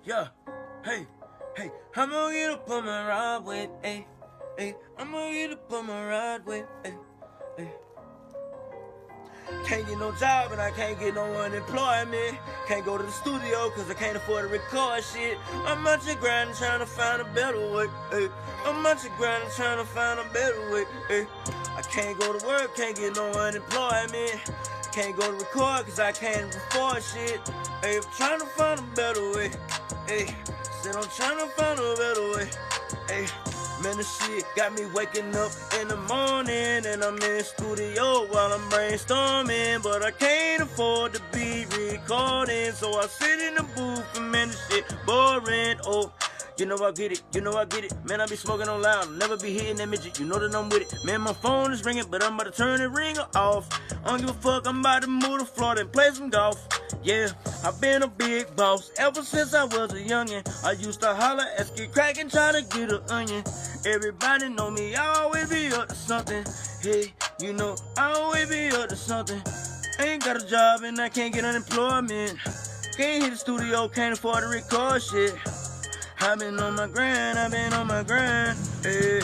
Yeah, hey, I'm gonna get up on my ride with, I'm gonna get up on my ride with, Can't get no job and I can't get no unemployment. Can't go to the studio cause I can't afford to record shit. I'm out here grinding trying to find a better way, I'm out here grinding trying to find a better way, I can't go to work, can't get no unemployment. Can't go to record cause I can't afford shit. I'm trying to find a better way. Said I'm trying to find a better way. Man, the shit got me waking up in the morning and I'm in the studio while I'm brainstorming, but I can't afford to be recording, so I sit in the booth and man, the shit boring. Oh, you know I get it, man, I be smoking on loud, never be hitting that midget, you know that I'm with it. Man, my phone is ringing, but I'm about to turn the ringer off. I don't give a fuck, I'm about to move to Florida and play some golf. Yeah, I've been a big boss ever since I was a youngin'. I used to holler at Skid Crack and try to get an onion. Everybody know me, I always be up to something. Hey, you know, I always be up to something. Ain't got a job and I can't get unemployment. Can't hit the studio, can't afford to record shit. I've been on my grind, hey.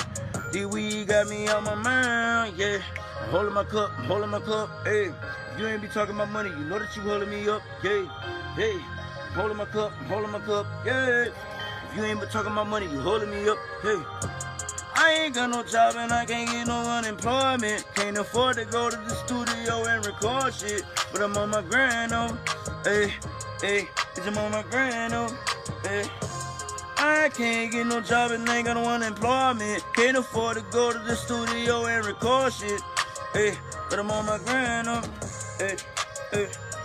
The weed got me on my mind, yeah. I'm holding my cup, hey. If you ain't be talking about money, you know that you holding me up, yeah. Hey, I'm holding my cup, yeah. If you ain't been talking about money, you holding me up, hey. I ain't got no job and I can't get no unemployment. Can't afford to go to the studio and record shit, but I'm on my grind, oh, hey. I'm on my grind, oh, hey. I can't get no job and ain't got no unemployment. Can't afford to go to the studio and record shit, but I'm on my grind, oh,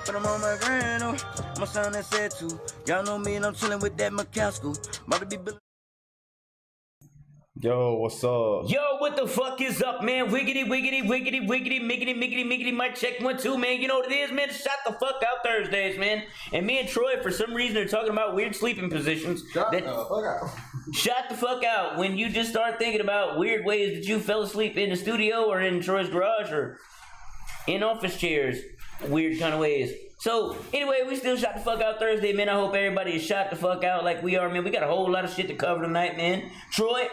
but I'm on my grind, oh. My sound that said too. Y'all know me and I'm chillin' with that McCaskill. About to be. Yo, what's up? Yo, what the fuck is up, man? Wiggity, mic check 1, 2, man. You know what it is, man? Shut the fuck out Thursdays, man. And me and Troy, for some reason, are talking about weird sleeping positions. Shut the fuck out. Shut the fuck out when you just start thinking about weird ways that you fell asleep in the studio or in Troy's garage or in office chairs. Weird kind of ways. So, anyway, we still shot the fuck out Thursday, man. I hope everybody is shot the fuck out like we are, man. We got a whole lot of shit to cover tonight, man. Troy,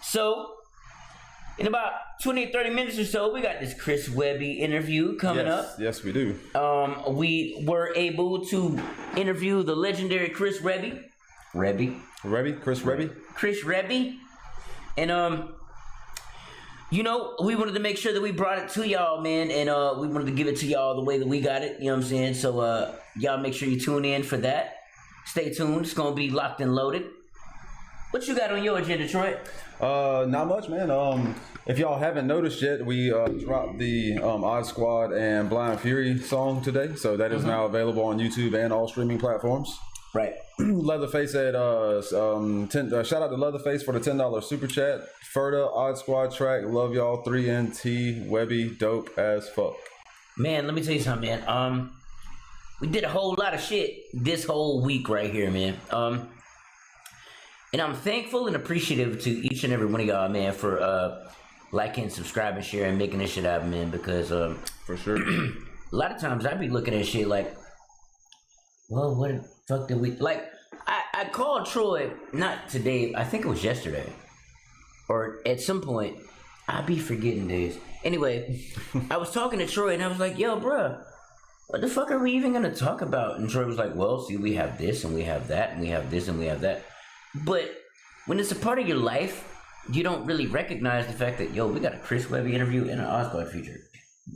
so, in about 20, 30 minutes or so, we got this Chris Webby interview coming up. Yes, we do. We were able to interview the legendary Chris Webby. Chris Webby. And, you know, we wanted to make sure that we brought it to y'all, man, and we wanted to give it to y'all the way that we got it, you know what I'm saying? So, y'all make sure you tune in for that. Stay tuned. It's going to be locked and loaded. What you got on your agenda, Troy? Not much, man. If y'all haven't noticed yet, we dropped the Odd Squad and Blind Fury song today, so that is now available on YouTube and all streaming platforms. Right. Leatherface at shout out to Leatherface for the $10 super chat. Ferda, Odd Squad track, love y'all. 3NT, Webby, dope as fuck. Man, let me tell you something, man. We did a whole lot of shit this whole week right here, man. And I'm thankful and appreciative to each and every one of y'all, man, for liking, subscribing, sharing, making this shit happen, man. Because for sure, a lot of times I be looking at shit like, well, what the fuck did we like? I called Troy, not today, I think it was yesterday, or at some point. I be forgetting days. Anyway, I was talking to Troy and I was like, yo, bruh, what the fuck are we even gonna talk about? And Troy was like, well, see, we have this and we have that and we have this and we have that. But when it's a part of your life, you don't really recognize the fact that, yo, we got a Chris Webby interview and an Odd Squad feature.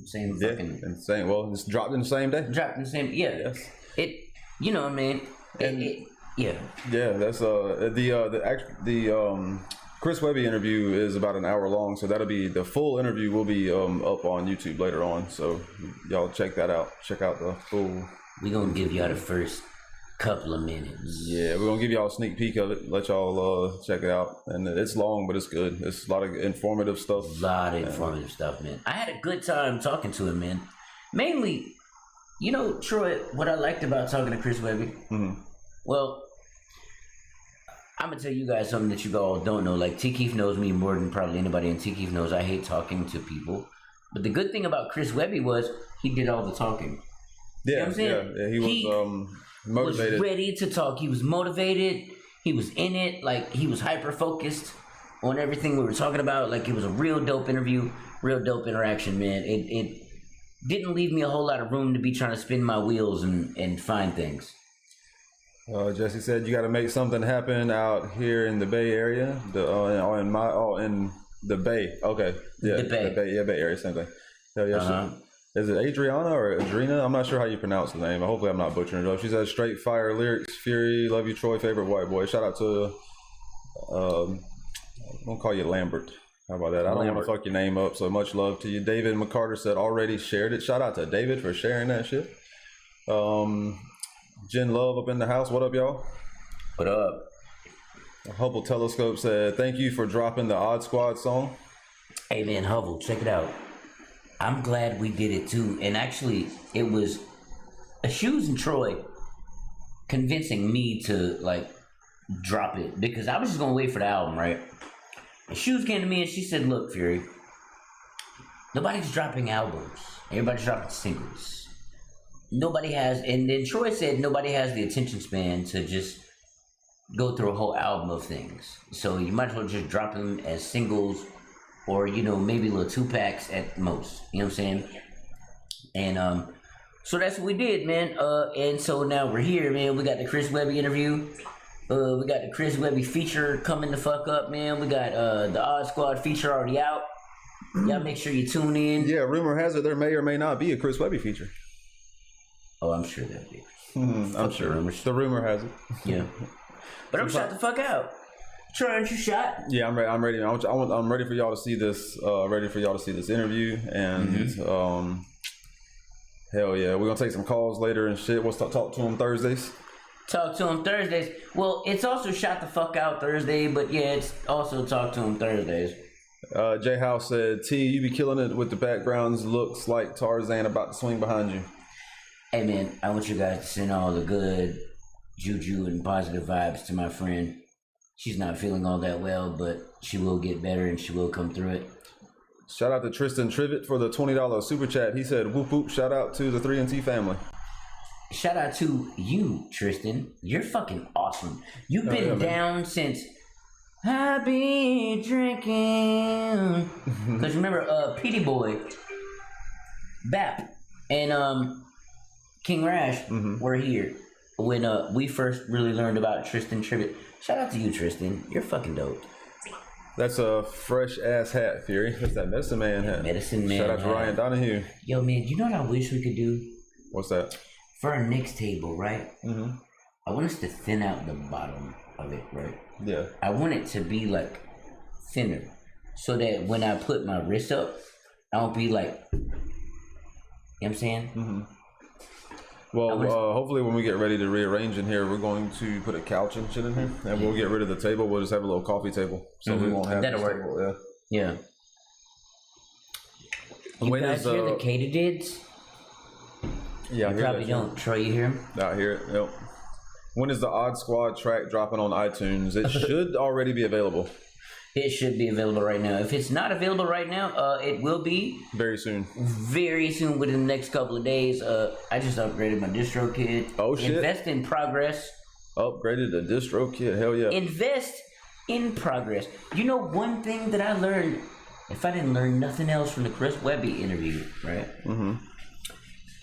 Same fucking... insane. Well, it's dropped in the same day. Dropped in the same... Yeah. Yes. It... You know what I mean? Yeah. Yeah, that's... The Chris Webby interview is about an hour long, so that'll be... The full interview will be up on YouTube later on, so y'all check that out. Check out the full... We gonna give y'all the first couple of minutes. Yeah, we're gonna give y'all a sneak peek of it. Let y'all check it out. And it's long, but it's good. It's a lot of informative stuff. Stuff, man. I had a good time talking to him, man. Mainly, you know, Troy, what I liked about talking to Chris Webby? Mm-hmm. Well, I'm gonna tell you guys something that you all don't know. Like, T. Keith knows me more than probably anybody, and T. Keith knows I hate talking to people. But the good thing about Chris Webby was he did all the talking. Yeah, you know what I'm saying? yeah. Motivated. was ready to talk. He was motivated. He was in it. Like, he was hyper focused on everything we were talking about. Like, it was a real dope interview, real dope interaction, man. It didn't leave me a whole lot of room to be trying to spin my wheels and find things. Jesse said you got to make something happen out here in the Bay Area. In the Bay. Okay, yeah, The Bay. Bay Area, same thing. Hell yeah. Is it Adriana or Adrina? I'm not sure how you pronounce the name. Hopefully, I'm not butchering it up. She says straight fire lyrics, Fury, love you, Troy, favorite white boy. Shout out to I'm gonna call you Lambert. How about that? I don't want to fuck your name up, so much love to you. David McCarter said already shared it. Shout out to David for sharing that shit. Jen Love up in the house. What up, y'all? What up? Hubble Telescope said, thank you for dropping the Odd Squad song. Hey, man, Hubble, check it out. I'm glad we did it, too. And actually, it was Shoes and Troy convincing me to, like, drop it. Because I was just going to wait for the album, right? And Shoes came to me and she said, look, Fury, nobody's dropping albums. Everybody's dropping singles. Nobody has, and then Troy said nobody has the attention span to just go through a whole album of things. So you might as well just drop them as singles or, you know, maybe little 2-packs at most. You know what I'm saying? And so that's what we did, man. And so now we're here, man. We got the Chris Webby interview. We got the Chris Webby feature coming the fuck up, man. We got the Odd Squad feature already out. Y'all make sure you tune in. Yeah, rumor has it there may or may not be a Chris Webby feature. Oh, I'm sure that'd be. I'm sure. The rumor has it. Yeah. But I'm shot the fuck out. Troy, aren't you shot? Yeah, I'm ready. I'm ready. I'm ready for y'all to see this. Ready for y'all to see this interview, and hell yeah, we're gonna take some calls later and shit. We'll talk to them Thursdays. Talk to him Thursdays. Well, it's also shot the fuck out Thursday, but yeah, it's also talk to him Thursdays. J House said, T, you be killing it with the backgrounds. Looks like Tarzan about to swing behind you. Hey man, I want you guys to send all the good juju and positive vibes to my friend. She's not feeling all that well, but she will get better and she will come through it. Shout out to Tristan Trivet for the $20 super chat. He said, whoop whoop, shout out to the 3NT family. Shout out to you, Tristan. You're fucking awesome. You've been down since I be drinking. Because remember, Petey Boy, Bap, and King Rash were here when we first really learned about Tristan Trivet. Shout out to you, Tristan. You're fucking dope. That's a fresh ass hat, Fury. That's that Medicine Man hat. Medicine Man. Shout out to Ryan Donahue. Yo, man, you know what I wish we could do? What's that? For our next table, right? I want us to thin out the bottom of it, right? Yeah. I want it to be like thinner, so that when I put my wrist up, I don't be like, you know what I'm saying? Well, hopefully when we get ready to rearrange in here, we're going to put a couch and shit in here, and we'll get rid of the table. We'll just have a little coffee table, so we won't have that'll this work. table. Yeah. You guys hear the katydids? Yeah, You probably don't. Troy, you hear him? Out here, yep. When is the Odd Squad track dropping on iTunes? It should already be available. It should be available right now. If it's not available right now, it will be very soon. Very soon, within the next couple of days. I just upgraded my distro kit. Oh shit! Invest in progress. Upgraded the distro kit. Hell yeah! Invest in progress. You know one thing that I learned. If I didn't learn nothing else from the Chris Webby interview, right?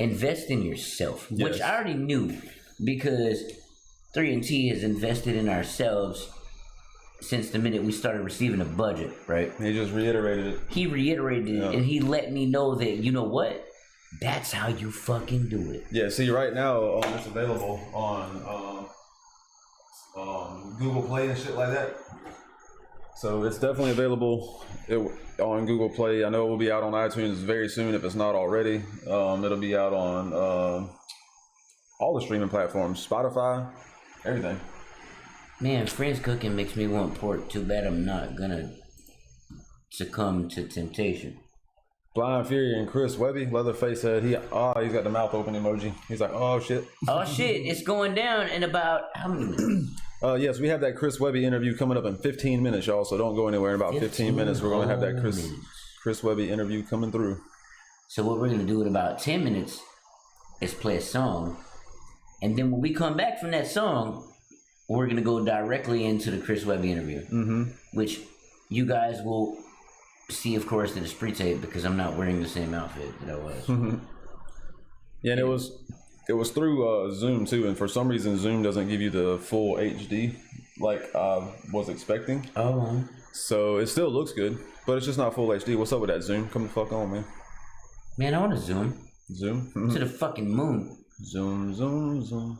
Invest in yourself, which I already knew because 3NT has invested in ourselves since the minute we started receiving a budget, right? He just reiterated it. He reiterated it, and he let me know that, you know what? That's how you fucking do it. Yeah, see, right now, it's available on Google Play and shit like that. So it's definitely available on Google Play. I know it will be out on iTunes very soon if it's not already. It'll be out on all the streaming platforms, Spotify, everything. Man, Friends Cooking makes me want pork. Too bad I'm not gonna succumb to temptation. Blind Fury and Chris Webby, Leatherface said he's got the mouth open emoji. He's like, oh shit. Oh shit, it's going down in about how many minutes? Yes, we have that Chris Webby interview coming up in 15 minutes, y'all. So don't go anywhere. In about 15 minutes, we're gonna have that Chris Webby interview coming through. So what we're gonna do in about 10 minutes is play a song, And then when we come back from that song, we're going to go directly into the Chris Webby interview, which you guys will see, of course, in the spree tape because I'm not wearing the same outfit that I was. Yeah, and it was through Zoom too, and for some reason Zoom doesn't give you the full HD like I was expecting. Oh. So it still looks good, but it's just not full HD. What's up with that Zoom? Come the fuck on, man. Man, I want to zoom. Zoom? To the fucking moon. Zoom, zoom, zoom.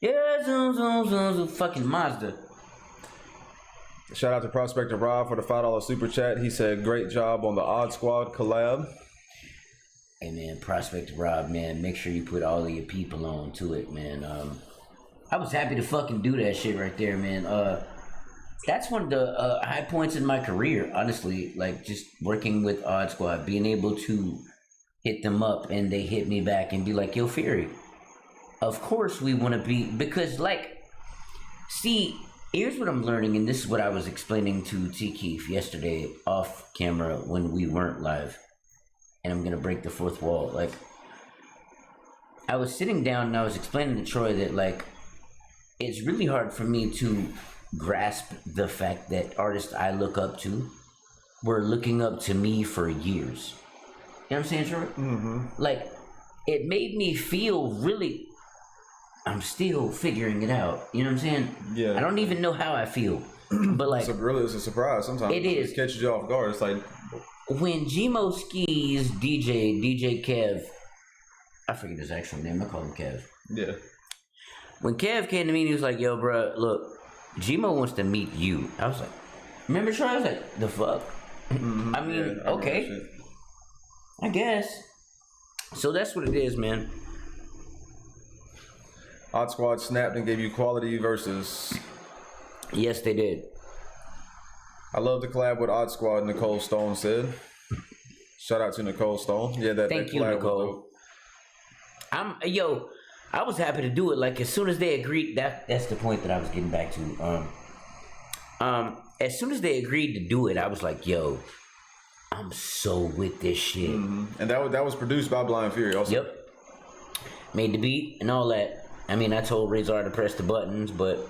Yeah, zoom, zoom, zoom, zoom. Fucking Mazda. Shout out to Prospector Rob for the $5 super chat. He said, great job on the Odd Squad collab. Hey, man, Prospector Rob, man, make sure you put all of your people on to it, man. I was happy to fucking do that shit right there, man. That's one of the high points in my career, honestly. Like, just working with Odd Squad, being able to hit them up and they hit me back and be like, yo, Fury, of course we want to be, because, like, see, here's what I'm learning, and this is what I was explaining to T. Keith yesterday off camera when we weren't live, and I'm going to break the fourth wall. Like, I was sitting down and I was explaining to Troy that, like, it's really hard for me to grasp the fact that artists I look up to were looking up to me for years. You know what I'm saying, Troy? Mm-hmm. Like, it made me feel really, I'm still figuring it out. You know what I'm saying? Yeah. I don't even know how I feel. But like, it's a surprise sometimes. It is. It catches you off guard. It's like, when Gmo Skis DJ Kev, I forget his actual name, I call him Kev. yeah. When Kev came to me, he was like, yo, bro, look, Gmo wants to meet you. I was like, remember, Troy? I was like, the fuck? Mm-hmm. I mean, I okay, I guess. So that's what it is, man. Odd Squad snapped and gave you quality versus. Yes, they did. I love the collab with Odd Squad, Nicole Stone said. Shout out to Nicole Stone. Yeah, Thank you, collab Nicole. I was happy to do it. Like, as soon as they agreed, that's the point that I was getting back to. As soon as they agreed to do it, I was like, yo, I'm so with this shit. Mm-hmm. And that was produced by Blind Fury also. Yep. Made the beat and all that. I mean, I told Razor to press the buttons, but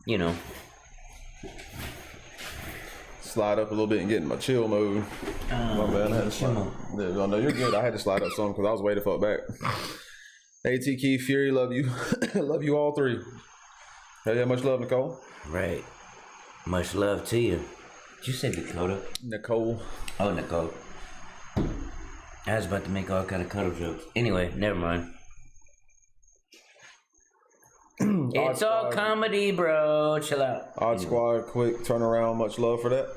you know. Slide up a little bit and get in my chill mode. My bad. I had to slide. Yeah, no, you're good. I had to slide up some because I was way the fuck back. AT Key, Fury, love you. Love you all three. Hey, yeah, much love, Nicole. Right. Much love to you. Did you say Dakota? Nicole. Oh, Nicole. I was about to make all kind of cuddle jokes. Anyway, never mind. It's all comedy, bro. Chill out. Odd Squad, quick turnaround. Much love for that.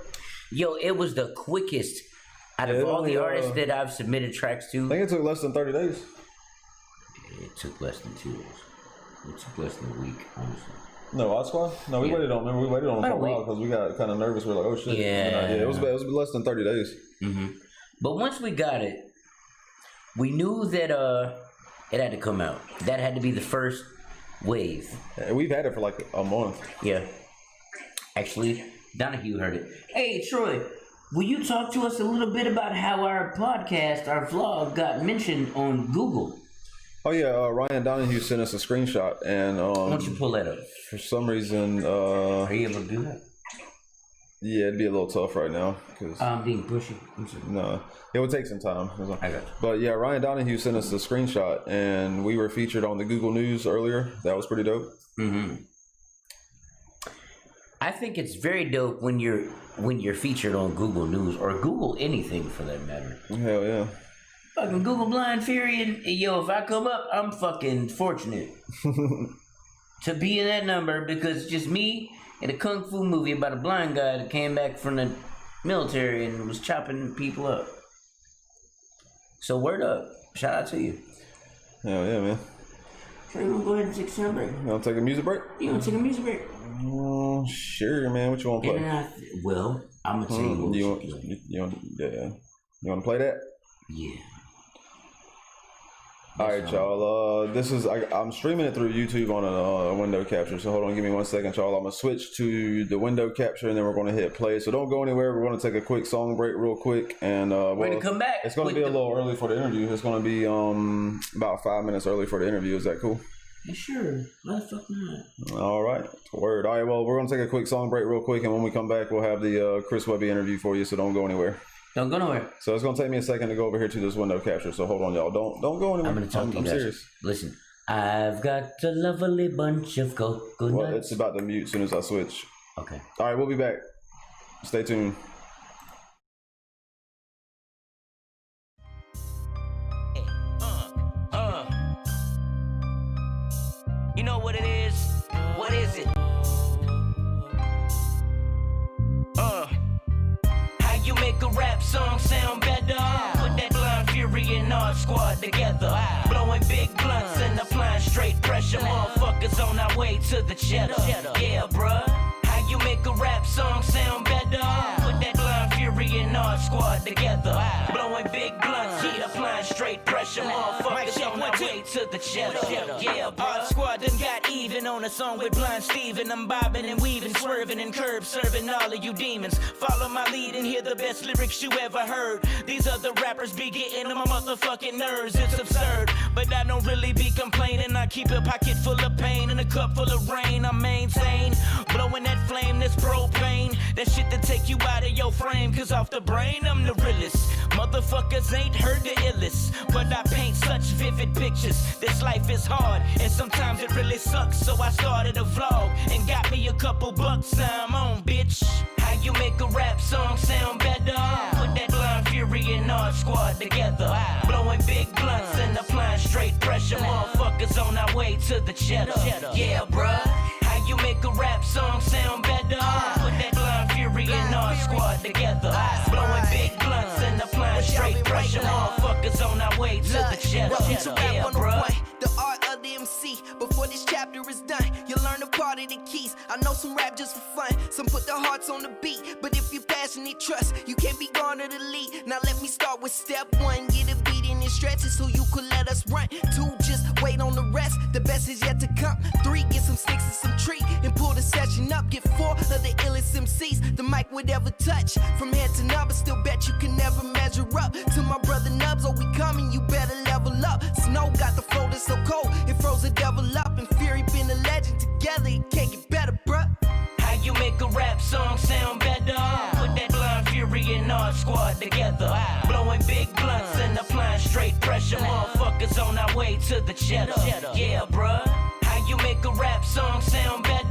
Yo, it was the quickest out of all the artists that I've submitted tracks to. I think it took less than 30 days. It took less than 2 days. It took less than a week, honestly. No, Odd Squad? No, we waited on. Remember, we waited on them for a while because we got kind of nervous. We were like, oh shit. Yeah. It was less than 30 days. Mm-hmm. But once we got it, we knew that it had to come out. That had to be the first wave. And we've had it for like a month. Yeah. Actually, Donahue heard it. Hey, Troy, will you talk to us a little bit about how our podcast, our vlog, got mentioned on Google? Oh yeah, Ryan Donahue sent us a screenshot, and Why don't you pull that up? for some reason, Are you able to do that? yeah, it'd be a little tough right now because I'm being pushy. I'm sorry. no, it would take some time. I got you. But yeah, Ryan Donahue sent us a screenshot, and we were featured on the Google News earlier. That was pretty dope. Mm-hmm. I think it's very dope when you're featured on Google News or Google anything for that matter. Hell yeah. Fucking Google Blind Fury and yo, if I come up, I'm fucking fortunate to be in that number because it's just me in a kung fu movie about a blind guy that came back from the military and was chopping people up. So word up. Shout out to you. Hell yeah, man. So you wanna go ahead and take a sound break? You want to take a music break? You wanna take a music break? Sure, man. What you want to play? Well, I'm gonna tell you what you we want, should play. you want to play that? Yeah. All right, y'all. This is I'm streaming it through YouTube on a window capture. So hold on, give me 1 second, y'all. I'm gonna switch to the window capture, and then we're gonna hit play. So don't go anywhere. We're gonna take a quick song break, real quick, and we're gonna come back. It's gonna be a little early for the interview. It's gonna be about 5 minutes early for the interview. Is that cool? Yeah, sure. Motherfucker not. All right. Word. All right. Well, we're gonna take a quick song break, real quick, and when we come back, we'll have the Chris Webby interview for you. So don't go anywhere. Don't go nowhere. So it's gonna take me a second to go over here to this window capture. So hold on, y'all. Don't go anywhere. I'm gonna talk to you I'm guys. serious. Listen, I've got a lovely bunch of coconuts. Well, it's about to mute as soon as I switch. Okay. All right, we'll be back. Stay tuned. You know what it is? What is it? How you make a rap song sound better? Put that blind fury and art squad together. Blowing big blunts and applying straight pressure. Motherfuckers on our way to the cheddar. Yeah, bruh. How you make a rap song sound better? Put that blind fury and art squad together. Blowing big blunts, yeah, applying straight pressure. Motherfuckers on our way to the cheddar. Yeah, bruh. Art squad done got even on a song with Blind Steven. I'm bobbing and weaving, swerving and curb, serving all of you demons. Follow my lead and hear the best lyrics you ever heard. These other rappers be getting on my motherfucking nerves. It's absurd, but I don't really be complaining. I keep a pocket full of pain and a cup full of rain. I maintain, blowing that flame, this propane. That shit to take you out of your frame. Cause off the brain, I'm the realest. Motherfuckers ain't heard the illest, but I paint such vivid pictures. This life is hard, and sometimes it really sucks. So I started a vlog and got me a couple bucks. Now I'm on, bitch. How you make a rap song sound better? Put that blind fury and art squad together. Blowing big blunts and applying straight pressure. Motherfuckers on our way to the cheddar. Yeah, bruh. How you make a rap song sound better? Put that blind fury and art squad together. Blowing big blunts and applying straight pressure. Motherfuckers on our way to the cheddar. Yeah, bruh. The art of the MC. Before this chapter is done, you learn a part of the keys. I know some rap just for fun, some put their hearts on the beat. But if you're passionate, trust, you can't be gone to the lead. Now let me start with step one. Get a beat in and stretch it so you could let us run. 2, just wait on the rest. The best is yet to come. 3, get some sticks and some tree and pull the session up. Get 4 of the illest MCs the mic would ever touch. From head to number, still bet you can never measure up to my brother Nubs. Oh, we coming, you better level up. Snow got the flow that's so cold, it froze the devil up. And Fury been a legend together, it can't get better, bruh. How you make a rap song sound better? Put that blind fury and art squad together. Blowing big blunts and applying straight pressure. Motherfuckers on our way to the cheddar. Yeah, bruh. How you make a rap song sound better?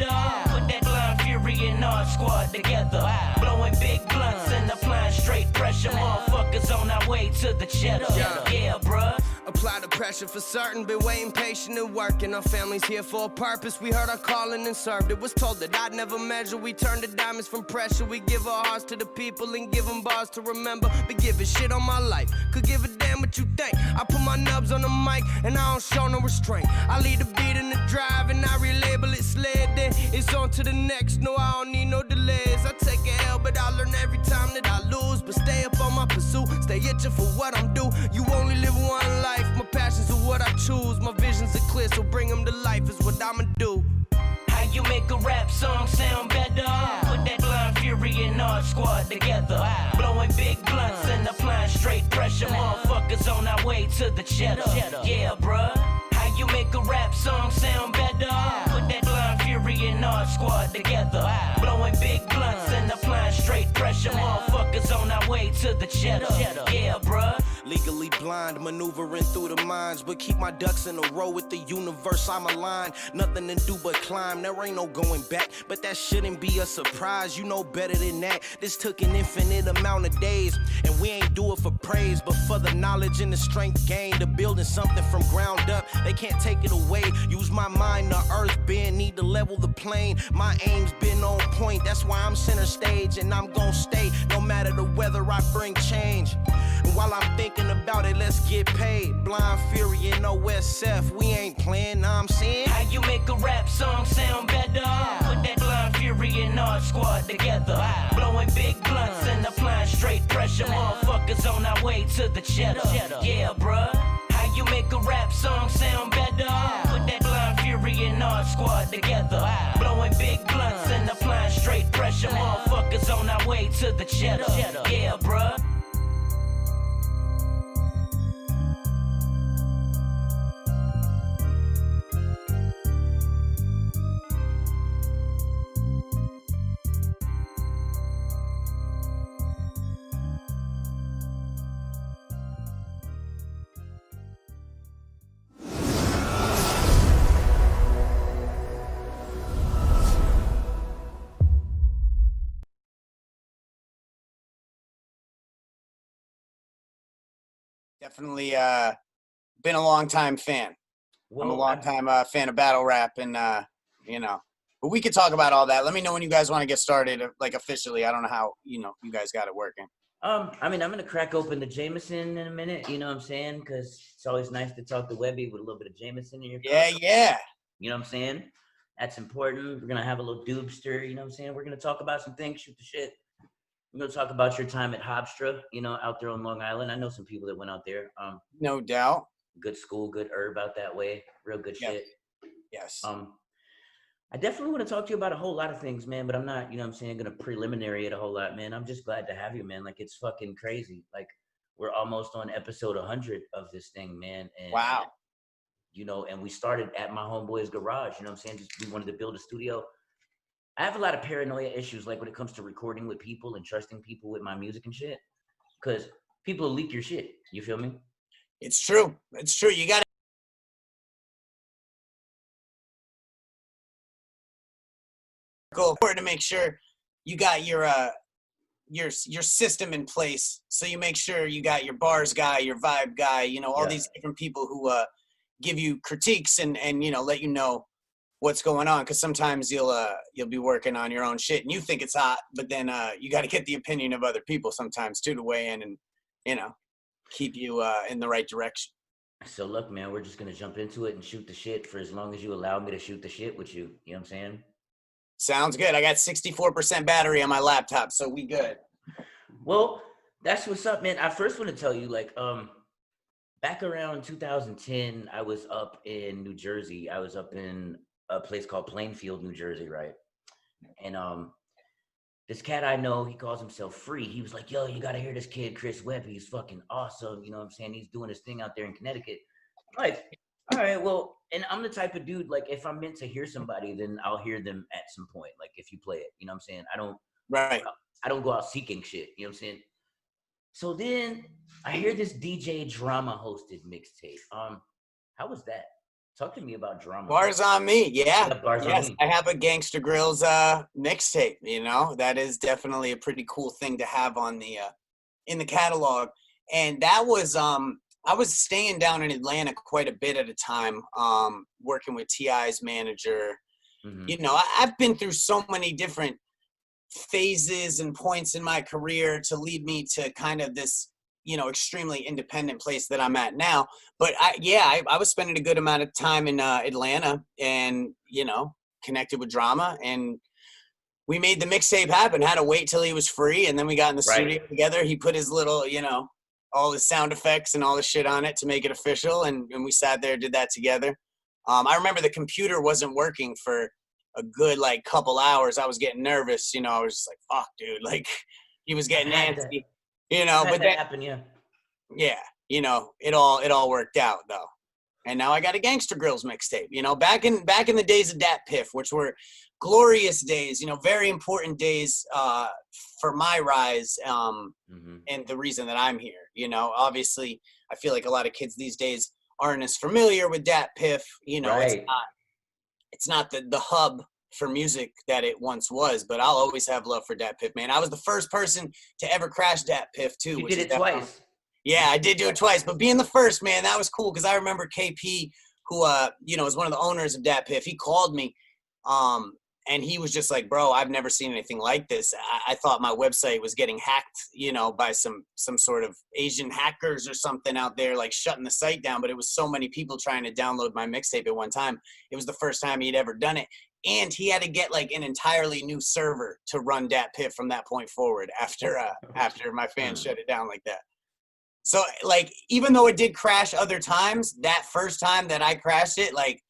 Put that blind fury and art squad together. Blowing big blunts and applying straight pressure. Motherfuckers on our way to the cheddar. Yeah, bruh. Apply the pressure for certain, been waiting, patient and working. Our family's here for a purpose. We heard our calling and served it. Was told that I'd never measure. We turn the diamonds from pressure. We give our hearts to the people and give them bars to remember. Been giving shit on my life. Could give a damn what you think. I put my nubs on the mic and I don't show no restraint. I lead the beat in the drive and I relabel it sled. Then it's on to the next. No, I don't need no delays. I take a L, but I learn every time that I lose. But stay up on my pursuit. Stay itching for what I'm due. You only live one life. My passions are what I choose. My visions are clear, so bring them to life is what I'ma do. How you make a rap song sound better? Put that blind fury and art squad together. Blowing big blunts and applying straight pressure. Motherfuckers on our way to the cheddar. Yeah, bruh. How you make a rap song sound better? Put that blind fury and art squad together. Blowing big blunts and applying straight pressure. Motherfuckers on our way to the cheddar. Yeah, bruh. Legally blind, maneuvering through the minds, but keep my ducks in a row with the universe. I'm aligned, nothing to do but climb. There ain't no going back, but that shouldn't be a surprise. You know better than that. This took an infinite amount of days, and we ain't do it for praise, but for the knowledge and the strength gained. To building something from ground up, they can't take it away. Use my mind, the earth bend, need to level the plane. My aim's been on point, that's why I'm center stage, and I'm gon' stay. No matter the weather, I bring change. And while I'm thinking about it, let's get paid. Blind Fury and OSF, we ain't playing, know what I'm saying? How you make a rap song sound better? Put that Blind Fury and art squad together. Blowing big blunts and applying straight pressure. Motherfuckers on our way to the cheddar. Yeah, bruh. How you make a rap song sound better? Put that blind fury and art squad together. Blowing big blunts and applying straight pressure. Motherfuckers on our way to the cheddar. Yeah, bruh. Definitely been a long time fan. I'm a long time fan of battle rap, and you know, but we could talk about all that. Let me know when you guys want to get started, like officially. I don't know how you guys got it working. I mean, I'm gonna crack open the Jameson in a minute. You know what I'm saying? Because it's always nice to talk to Webby with a little bit of Jameson in your cup. Yeah. You know what I'm saying? That's important. We're gonna have a little doobster. You know what I'm saying? We're gonna talk about some things, shoot the shit. We're gonna talk about your time at Hofstra, out there on Long Island. I know some people that went out there. No doubt. Good school, good herb out that way. Real good shit. Yes. I definitely want to talk to you about a whole lot of things, man, but I'm not, gonna preliminary it a whole lot, man. I'm just glad to have you, man. Like, it's fucking crazy. Like, we're almost on episode 100 of this thing, man. And, wow. And we started at my homeboy's garage, you know what I'm saying? Just, we wanted to build a studio. I have a lot of paranoia issues, like when it comes to recording with people and trusting people with my music and shit, because people will leak your shit. You feel me? It's true. It's true. You got to go forward to make sure you got your system in place. So you make sure you got your bars guy, your vibe guy, all these different people who give you critiques and let you know what's going on, because sometimes you'll be working on your own shit and you think it's hot, but then you got to get the opinion of other people sometimes too to weigh in and keep you in the right direction. So look, man, we're just gonna jump into it and shoot the shit for as long as you allow me to shoot the shit with you. You know what I'm saying? Sounds good. I got 64% battery on my laptop, so we good. Well, that's what's up, man. I first want to tell you, like, back around 2010, I was up in New Jersey. I was up in a place called Plainfield, New Jersey, right? And this cat I know, he calls himself Free. He was like, yo, you gotta hear this kid, Chris Webb. He's fucking awesome. You know what I'm saying? He's doing his thing out there in Connecticut. I'm like, all right, well, and I'm the type of dude, like, if I'm meant to hear somebody, then I'll hear them at some point, like, if you play it. You know what I'm saying? I don't go out seeking shit. You know what I'm saying? So then I hear this DJ Drama hosted mixtape. How was that? Talk to me about Drama. Bars on Me, yeah. Bars yes, on Me. I have a Gangsta Grills mixtape. That is definitely a pretty cool thing to have on the in the catalog. And that was I was staying down in Atlanta quite a bit at a time, working with T.I.'s manager. Mm-hmm. I've been through so many different phases and points in my career to lead me to kind of this extremely independent place that I'm at now. But I was spending a good amount of time in Atlanta and, connected with Drama, and we made the mixtape happen. Had to wait till he was free. And then we got in the studio together. He put his little, all his sound effects and all the shit on it to make it official. And we sat there, did that together. I remember the computer wasn't working for a good, couple hours. I was getting nervous. I was just like, fuck, dude. Like, he was getting antsy. But that happened, yeah, it all worked out though. And now I got a Gangsta Grills mixtape. Back in the days of Dat Piff, which were glorious days, very important days for my rise and the reason that I'm here. Obviously, I feel like a lot of kids these days aren't as familiar with Dat Piff. It's not the hub for music that it once was, but I'll always have love for Dat Piff, man. I was the first person to ever crash Dat Piff too. You did it twice. Yeah, I did do it twice, but being the first, man, that was cool, because I remember KP, who is one of the owners of Dat Piff. He called me, and he was just like, bro, I've never seen anything like this. I thought my website was getting hacked, by some sort of Asian hackers or something out there, like shutting the site down. But it was so many people trying to download my mixtape at one time. It was the first time he'd ever done it. And he had to get an entirely new server to run Dat Piff from that point forward after my fans shut it down like that. So like, even though it did crash other times, that first time that I crashed it, like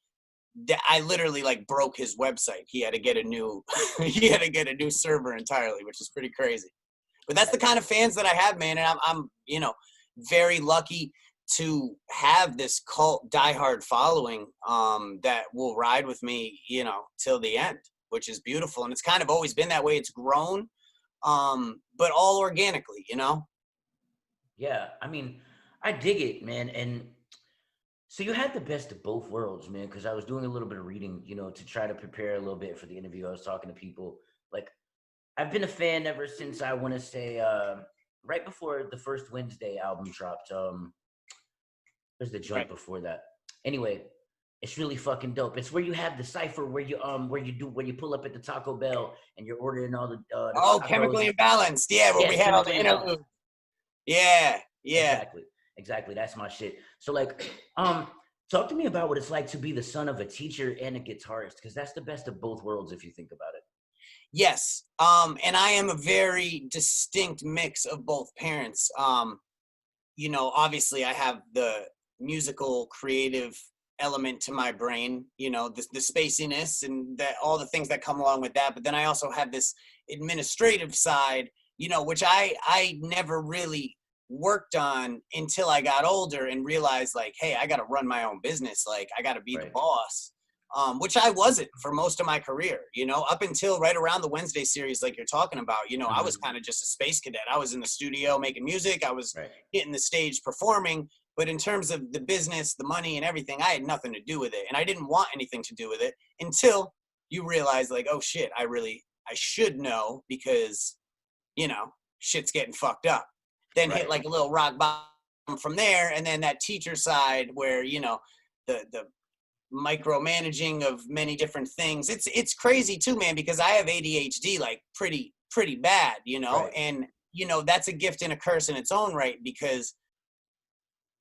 I literally like broke his website. He had to get a new, he had to get a new server entirely, which is pretty crazy. But that's the kind of fans that I have, man. And I'm you know, very lucky to have this cult diehard following that will ride with me, you know, till the end, which is beautiful. And it's kind of always been that way. It's grown, but all organically, you know? Yeah, I mean, I dig it, man. And so you had the best of both worlds, man, because I was doing a little bit of reading, you know, to try to prepare a little bit for the interview. I was talking to people. Like, I've been a fan ever since, I want to say, right before the first Wednesday album dropped. There's the joint before that. Anyway, it's really fucking dope. It's where you have the cipher where you pull up at the Taco Bell and you're ordering all the Oh, tacos. Chemically Imbalanced. Yeah, where we had all the interlude. Yeah, yeah. Exactly. That's my shit. So like, talk to me about what it's like to be the son of a teacher and a guitarist, because that's the best of both worlds if you think about it. Yes. And I am a very distinct mix of both parents. You know, obviously I have the musical creative element to my brain, you know, the spaciness and that all the things that come along with that. But then I also have this administrative side, you know, which I never really worked on until I got older and realized like, hey, I got to run my own business. Like I got to be the boss, which I wasn't for most of my career, you know, up until right around the Wednesday series, like you're talking about, you know, I was kind of just a space cadet. I was in the studio making music. I was hitting the stage performing. But in terms of the business, the money and everything, I had nothing to do with it. And I didn't want anything to do with it until you realize like, oh shit, I should know because, you know, shit's getting fucked up. Then hit like a little rock bottom from there. And then that teacher side where, you know, the micromanaging of many different things. It's crazy too, man, because I have ADHD like pretty bad, you know, and, you know, that's a gift and a curse in its own right, because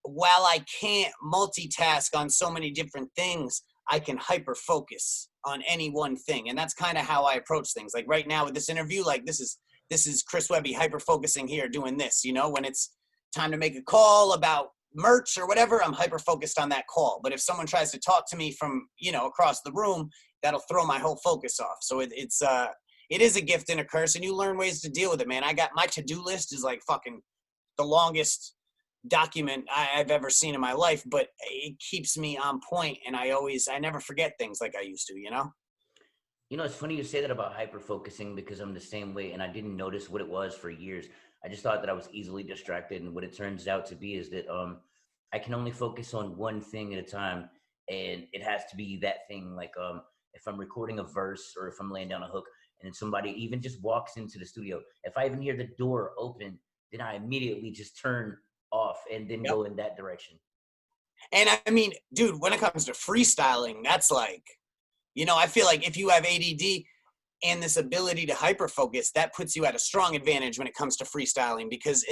while I can't multitask on so many different things, I can hyper focus on any one thing. And that's kind of how I approach things. Like right now with this interview, like this is Chris Webby hyper focusing here doing this, you know, when it's time to make a call about merch or whatever, I'm hyper focused on that call. But if someone tries to talk to me from, you know, across the room, that'll throw my whole focus off. So it is a gift and a curse, and you learn ways to deal with it, man. I got my to-do list is like fucking the longest document I've ever seen in my life, but it keeps me on point, and I never forget things like I used to, you know? You know, it's funny you say that about hyper focusing, because I'm the same way, and I didn't notice what it was for years. I just thought that I was easily distracted, and what it turns out to be is that I can only focus on one thing at a time, and it has to be that thing. Like if I'm recording a verse or if I'm laying down a hook, and then somebody even just walks into the studio, if I even hear the door open, then I immediately just turn off and then go in that direction. And I mean, dude, when it comes to freestyling, that's like, you know, I feel like if you have ADD and this ability to hyper focus, that puts you at a strong advantage when it comes to freestyling, because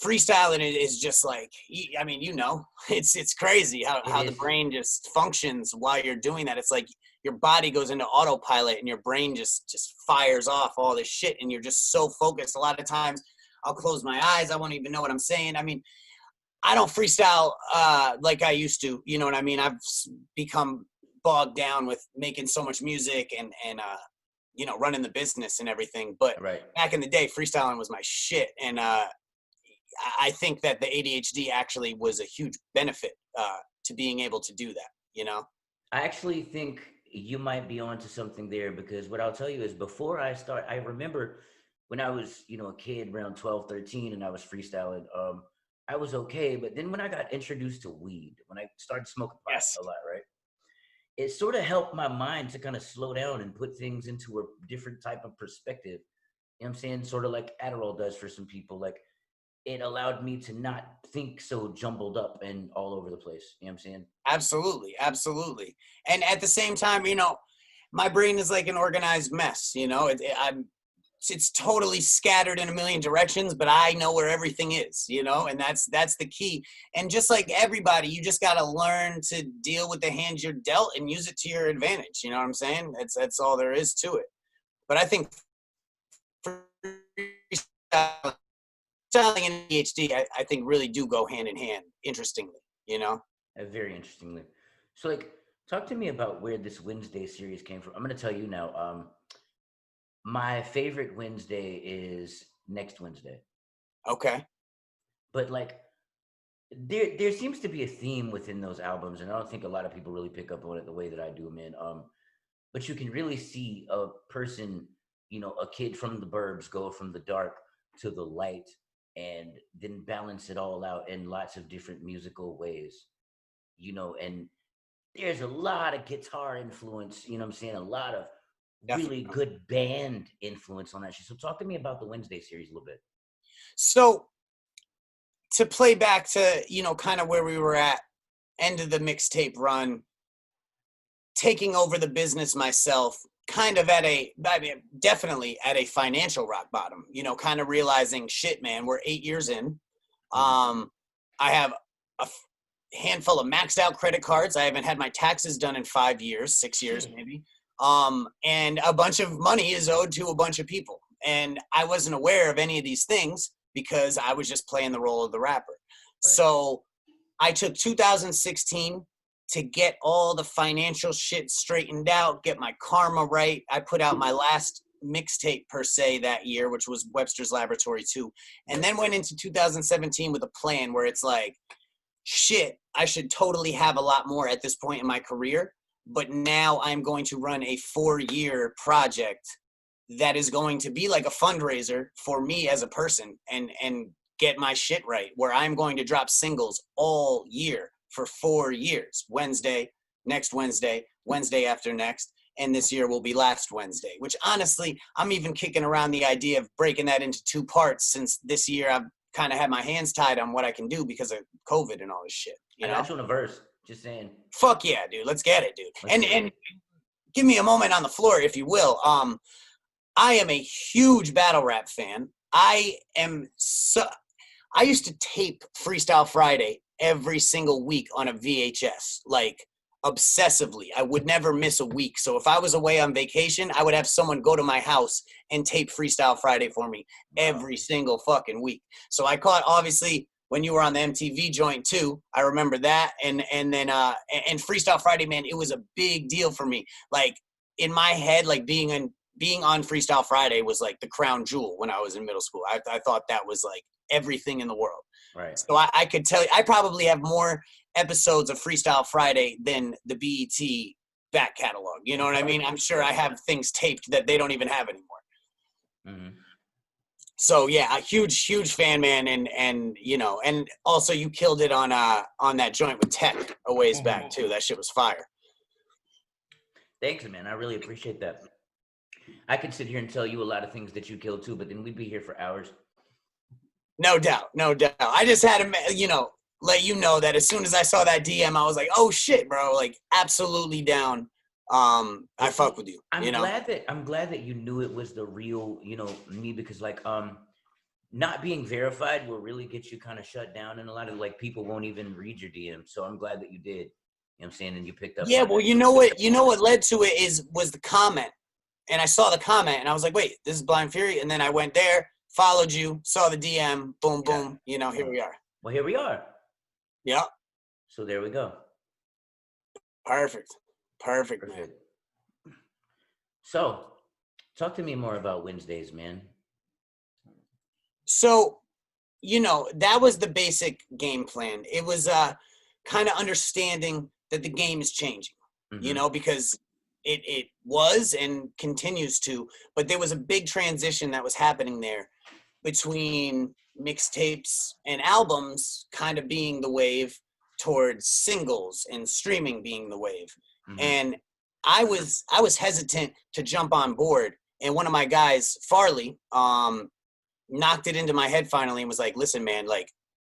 freestyling is just like, I mean, you know, it's crazy how the brain just functions while you're doing that. It's like your body goes into autopilot and your brain just fires off all this shit, and you're just so focused. A lot of times I'll close my eyes, I won't even know what I'm saying. I mean, I don't freestyle like I used to, you know what I mean? I've become bogged down with making so much music and you know, running the business and everything. But back in the day, freestyling was my shit. And I think that the ADHD actually was a huge benefit to being able to do that, you know? I actually think you might be onto something there, because what I'll tell you is before I remember when I was, you know, a kid around 12, 13, and I was freestyling, I was okay. But then when I got introduced to weed, when I started smoking pot a lot, right? It sort of helped my mind to kind of slow down and put things into a different type of perspective. You know what I'm saying? Sort of like Adderall does for some people. Like, it allowed me to not think so jumbled up and all over the place. You know what I'm saying? Absolutely. Absolutely. And at the same time, you know, my brain is like an organized mess, you know, it's totally scattered in a million directions, but I know where everything is, you know, and that's the key. And just like everybody, you just got to learn to deal with the hands you're dealt and use it to your advantage. You know what I'm saying? That's all there is to it. But I think freestyling and ADHD, I think really do go hand in hand, interestingly, you know? Very interestingly. So, like, talk to me about where this Wednesday series came from. I'm going to tell you now. My favorite Wednesday is next Wednesday, Okay. but like, there seems to be a theme within those albums, and I don't think a lot of people really pick up on it the way that I do, man. But you can really see a person, a kid from the burbs go from the dark to the light, and then balance it all out in lots of different musical ways, and there's a lot of guitar influence, you know what I'm saying? A lot of really Definitely. good band influence on that shit. So talk to me about the Wednesday series a little bit. So to play back to, kind of where we were at, end of the mixtape run, taking over the business myself, kind of definitely at a financial rock bottom, kind of realizing, shit, man, we're 8 years in. I have a handful of maxed out credit cards. I haven't had my taxes done in 5 years, 6 years maybe. And a bunch of money is owed to a bunch of people. And I wasn't aware of any of these things because I was just playing the role of the rapper. Right. So I took 2016 to get all the financial shit straightened out, get my karma right. I put out my last mixtape per se that year, which was Webster's Laboratory 2. And then went into 2017 with a plan where it's like, shit, I should totally have a lot more at this point in my career. But now I'm going to run a 4-year project that is going to be like a fundraiser for me as a person and get my shit right, where I'm going to drop singles all year for 4 years. Wednesday, next Wednesday, Wednesday after next, and this year will be last Wednesday, which honestly, I'm even kicking around the idea of breaking that into 2 parts, since this year I've kind of had my hands tied on what I can do because of COVID and all this shit. I got you on a verse, just saying. Fuck yeah, dude. Let's get it, dude. And give me a moment on the floor, if you will. I am a huge battle rap fan. I used to tape Freestyle Friday every single week on a VHS, like obsessively. I would never miss a week. So if I was away on vacation, I would have someone go to my house and tape Freestyle Friday for me every single fucking week. So I caught, obviously, when you were on the MTV joint too, I remember that. And then Freestyle Friday, man, it was a big deal for me. Like in my head, like being on Freestyle Friday was like the crown jewel when I was in middle school. I thought that was like everything in the world. Right. So I could tell you, I probably have more episodes of Freestyle Friday than the BET back catalog. You know what I mean? I'm sure I have things taped that they don't even have anymore. Mm-hmm. So yeah, a huge fan, man, and also you killed it on that joint with Tech a ways back too. That shit was fire. Thanks, man. I really appreciate that. I could sit here and tell you a lot of things that you killed too, but then we'd be here for hours. No doubt. I just had to, let you know that as soon as I saw that DM, I was like, oh shit, bro, like absolutely down. I fuck with you. I'm glad that you knew it was the real, me, because like not being verified will really get you kind of shut down, and a lot of like people won't even read your DM. So I'm glad that you did. You know what I'm saying? And you picked up. Yeah, well, you know what led to it was the comment. And I saw the comment and I was like, wait, this is Blind Fury. And then I went there, followed you, saw the DM, boom, boom, here we are. Well, here we are. Yeah. So there we go. Perfect, man. So, talk to me more about Wednesdays, man. So, that was the basic game plan. It was kind of understanding that the game is changing, because it was and continues to, but there was a big transition that was happening there between mixtapes and albums kind of being the wave towards singles and streaming being the wave. And I was hesitant to jump on board, and one of my guys, Farley, knocked it into my head finally and was like, listen, man, like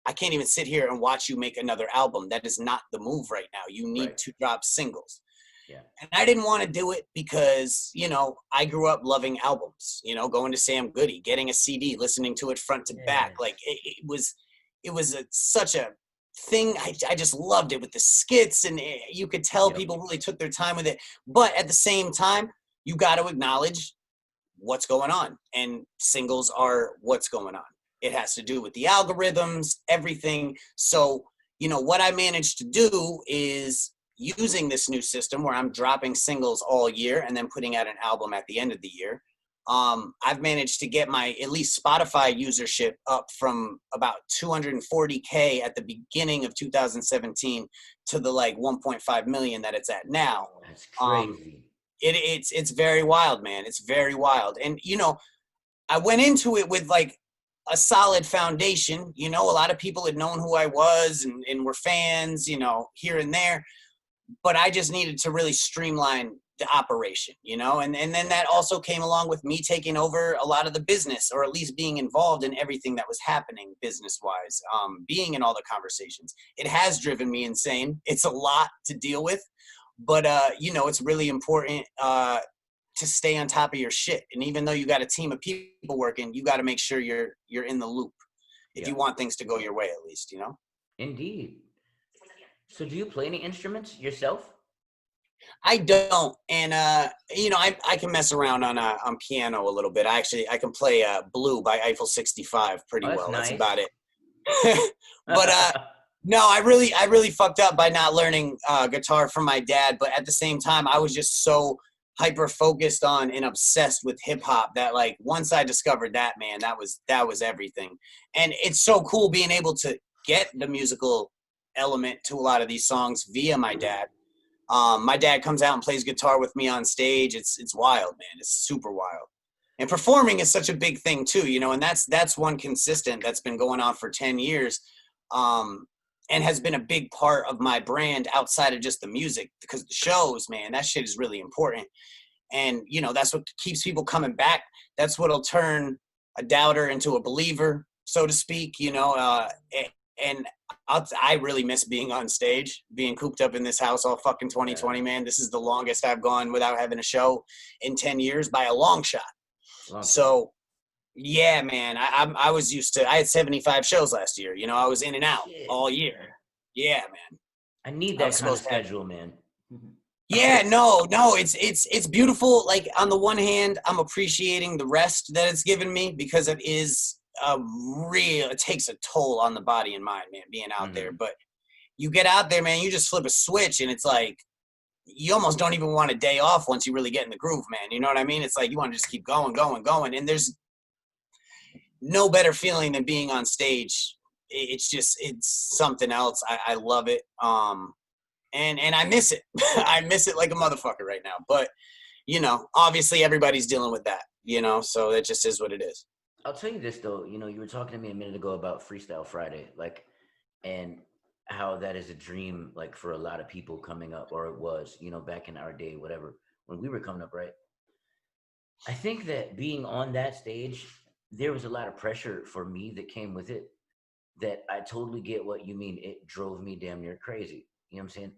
I can't even sit here and watch you make another album. That is not the move right now. You need to drop singles. Yeah. And I didn't want to do it because, I grew up loving albums, going to Sam Goody, getting a CD, listening to it front to back. Like it was such a thing. I just loved it with the skits, and you could tell people really took their time with it. But at the same time, you got to acknowledge what's going on, and singles are what's going on. It has to do with the algorithms, everything. So, you know, what I managed to do is using this new system where I'm dropping singles all year and then putting out an album at the end of the year. I've managed to get my at least Spotify usership up from about 240K at the beginning of 2017 to the like 1.5 million that it's at now. That's crazy. It's very wild, man. It's very wild. And, you know, I went into it with like a solid foundation. You know, a lot of people had known who I was and were fans, you know, here and there. But I just needed to really streamline the operation, you know, and then that also came along with me taking over a lot of the business, or at least being involved in everything that was happening business wise, being in all the conversations. It has driven me insane. It's a lot to deal with, but you know, it's really important to stay on top of your shit. And even though you got a team of people working, you got to make sure you're in the loop if you want things to go your way, at least, you know. Indeed. So do you play any instruments yourself? I don't, and you know, I can mess around on piano a little bit. I can play "Blue" by Eiffel 65 pretty well. Nice. That's about it. But no, I really fucked up by not learning guitar from my dad. But at the same time, I was just so hyper focused on and obsessed with hip hop that like once I discovered that, man, that was everything. And it's so cool being able to get the musical element to a lot of these songs via my dad. My dad comes out and plays guitar with me on stage. It's wild, man. It's super wild. And performing is such a big thing too, you know, and that's one consistent that's been going on for 10 years. And has been a big part of my brand outside of just the music, because the shows, man, that shit is really important. And, you know, that's what keeps people coming back. That's what'll turn a doubter into a believer, so to speak, you know, and I really miss being on stage, being cooped up in this house all fucking 2020, man. This is the longest I've gone without having a show in 10 years by a long shot. So, yeah, man, I was used to, I had 75 shows last year. You know, I was in and out all year. Yeah, man. I need that kind of schedule, man. Yeah, no, it's beautiful. Like, on the one hand, I'm appreciating the rest that it's given me, because it is it takes a toll on the body and mind, man, being out there. But you get out there, man, you just flip a switch and it's like you almost don't even want a day off once you really get in the groove, man. You know what I mean? It's like you want to just keep going. And there's no better feeling than being on stage. It's something else. I love it. And I miss it. I miss it like a motherfucker right now. But, you know, obviously everybody's dealing with that, you know, so that just is what it is. I'll tell you this though, you know, you were talking to me a minute ago about Freestyle Friday, like, and how that is a dream, like, for a lot of people coming up, or it was, you know, back in our day, whatever, when we were coming up, right? I think that being on that stage, there was a lot of pressure for me that came with it, that I totally get what you mean. It drove me damn near crazy. You know what I'm saying?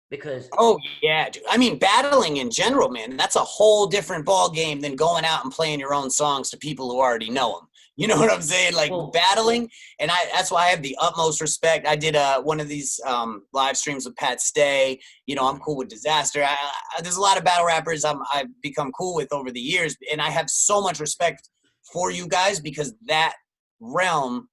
Because oh yeah, dude. I mean, battling in general, man, that's a whole different ball game than going out and playing your own songs to people who already know them. You know what I'm saying? Like, battling, and that's why I have the utmost respect. I did one of these live streams with Pat Stay. You know, I'm cool with Disaster. There's a lot of battle rappers I've become cool with over the years, and I have so much respect for you guys, because that realm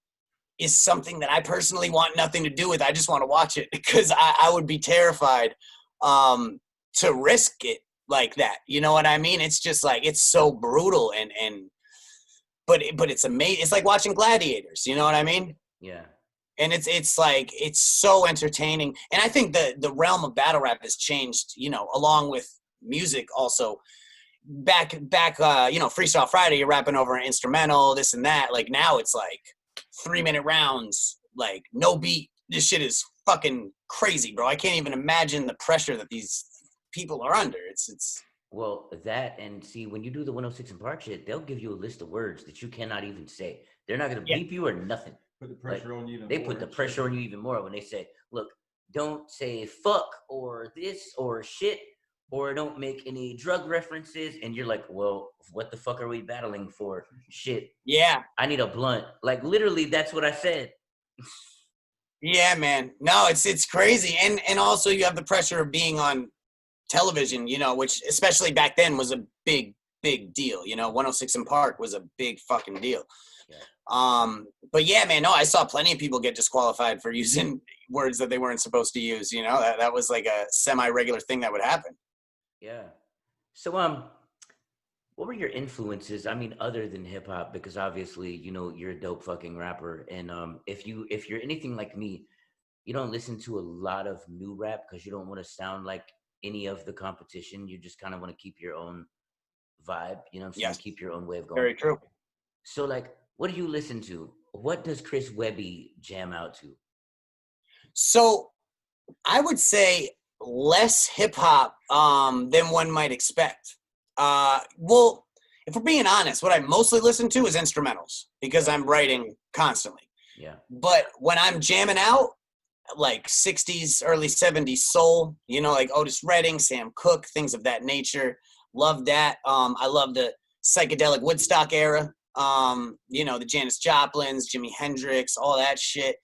is something that I personally want nothing to do with. I just want to watch it, because I would be terrified to risk it like that. You know what I mean? It's just like, it's so brutal but it's amazing. It's like watching gladiators. You know what I mean? Yeah. And it's like, it's so entertaining. And I think the realm of battle rap has changed, you know, along with music also. Back, you know, Freestyle Friday, you're rapping over an instrumental, this and that. Like, now it's like 3-minute rounds, like no beat. This shit is fucking crazy, bro. I can't even imagine the pressure that these people are under. It's well, that, and see, when you do the 106 and Park shit, they'll give you a list of words that you cannot even say. They're not going to beep you or nothing. Put the pressure on you even they more. Put the pressure on you even more when they say, look, don't say fuck or this or shit, or don't make any drug references. And you're like, well, what the fuck are we battling for? Shit. Yeah. I need a blunt. Like, literally, that's what I said. Yeah, man. No, it's crazy. And also you have the pressure of being on television, you know, which especially back then was a big deal. You know, 106 and Park was a big fucking deal. But yeah, man, no, I saw plenty of people get disqualified for using words that they weren't supposed to use. You know, that was like a semi-regular thing that would happen. Yeah. So what were your influences? I mean, other than hip hop, because obviously, you know, you're a dope fucking rapper. And if you're anything like me, you don't listen to a lot of new rap because you don't want to sound like any of the competition. You just kind of want to keep your own vibe, you know what I'm saying? Yes, Keep your own way of going. very true. So like, what do you listen to? What does Chris Webby jam out to? So I would say less hip hop than one might expect. Well, if we're being honest, what I mostly listen to is instrumentals because I'm writing constantly. Yeah. But when I'm jamming out, like 60s, early 70s soul, you know, like Otis Redding, Sam Cooke, things of that nature. Love that. I love the psychedelic Woodstock era. You know, the Janis Joplins, Jimi Hendrix, all that shit.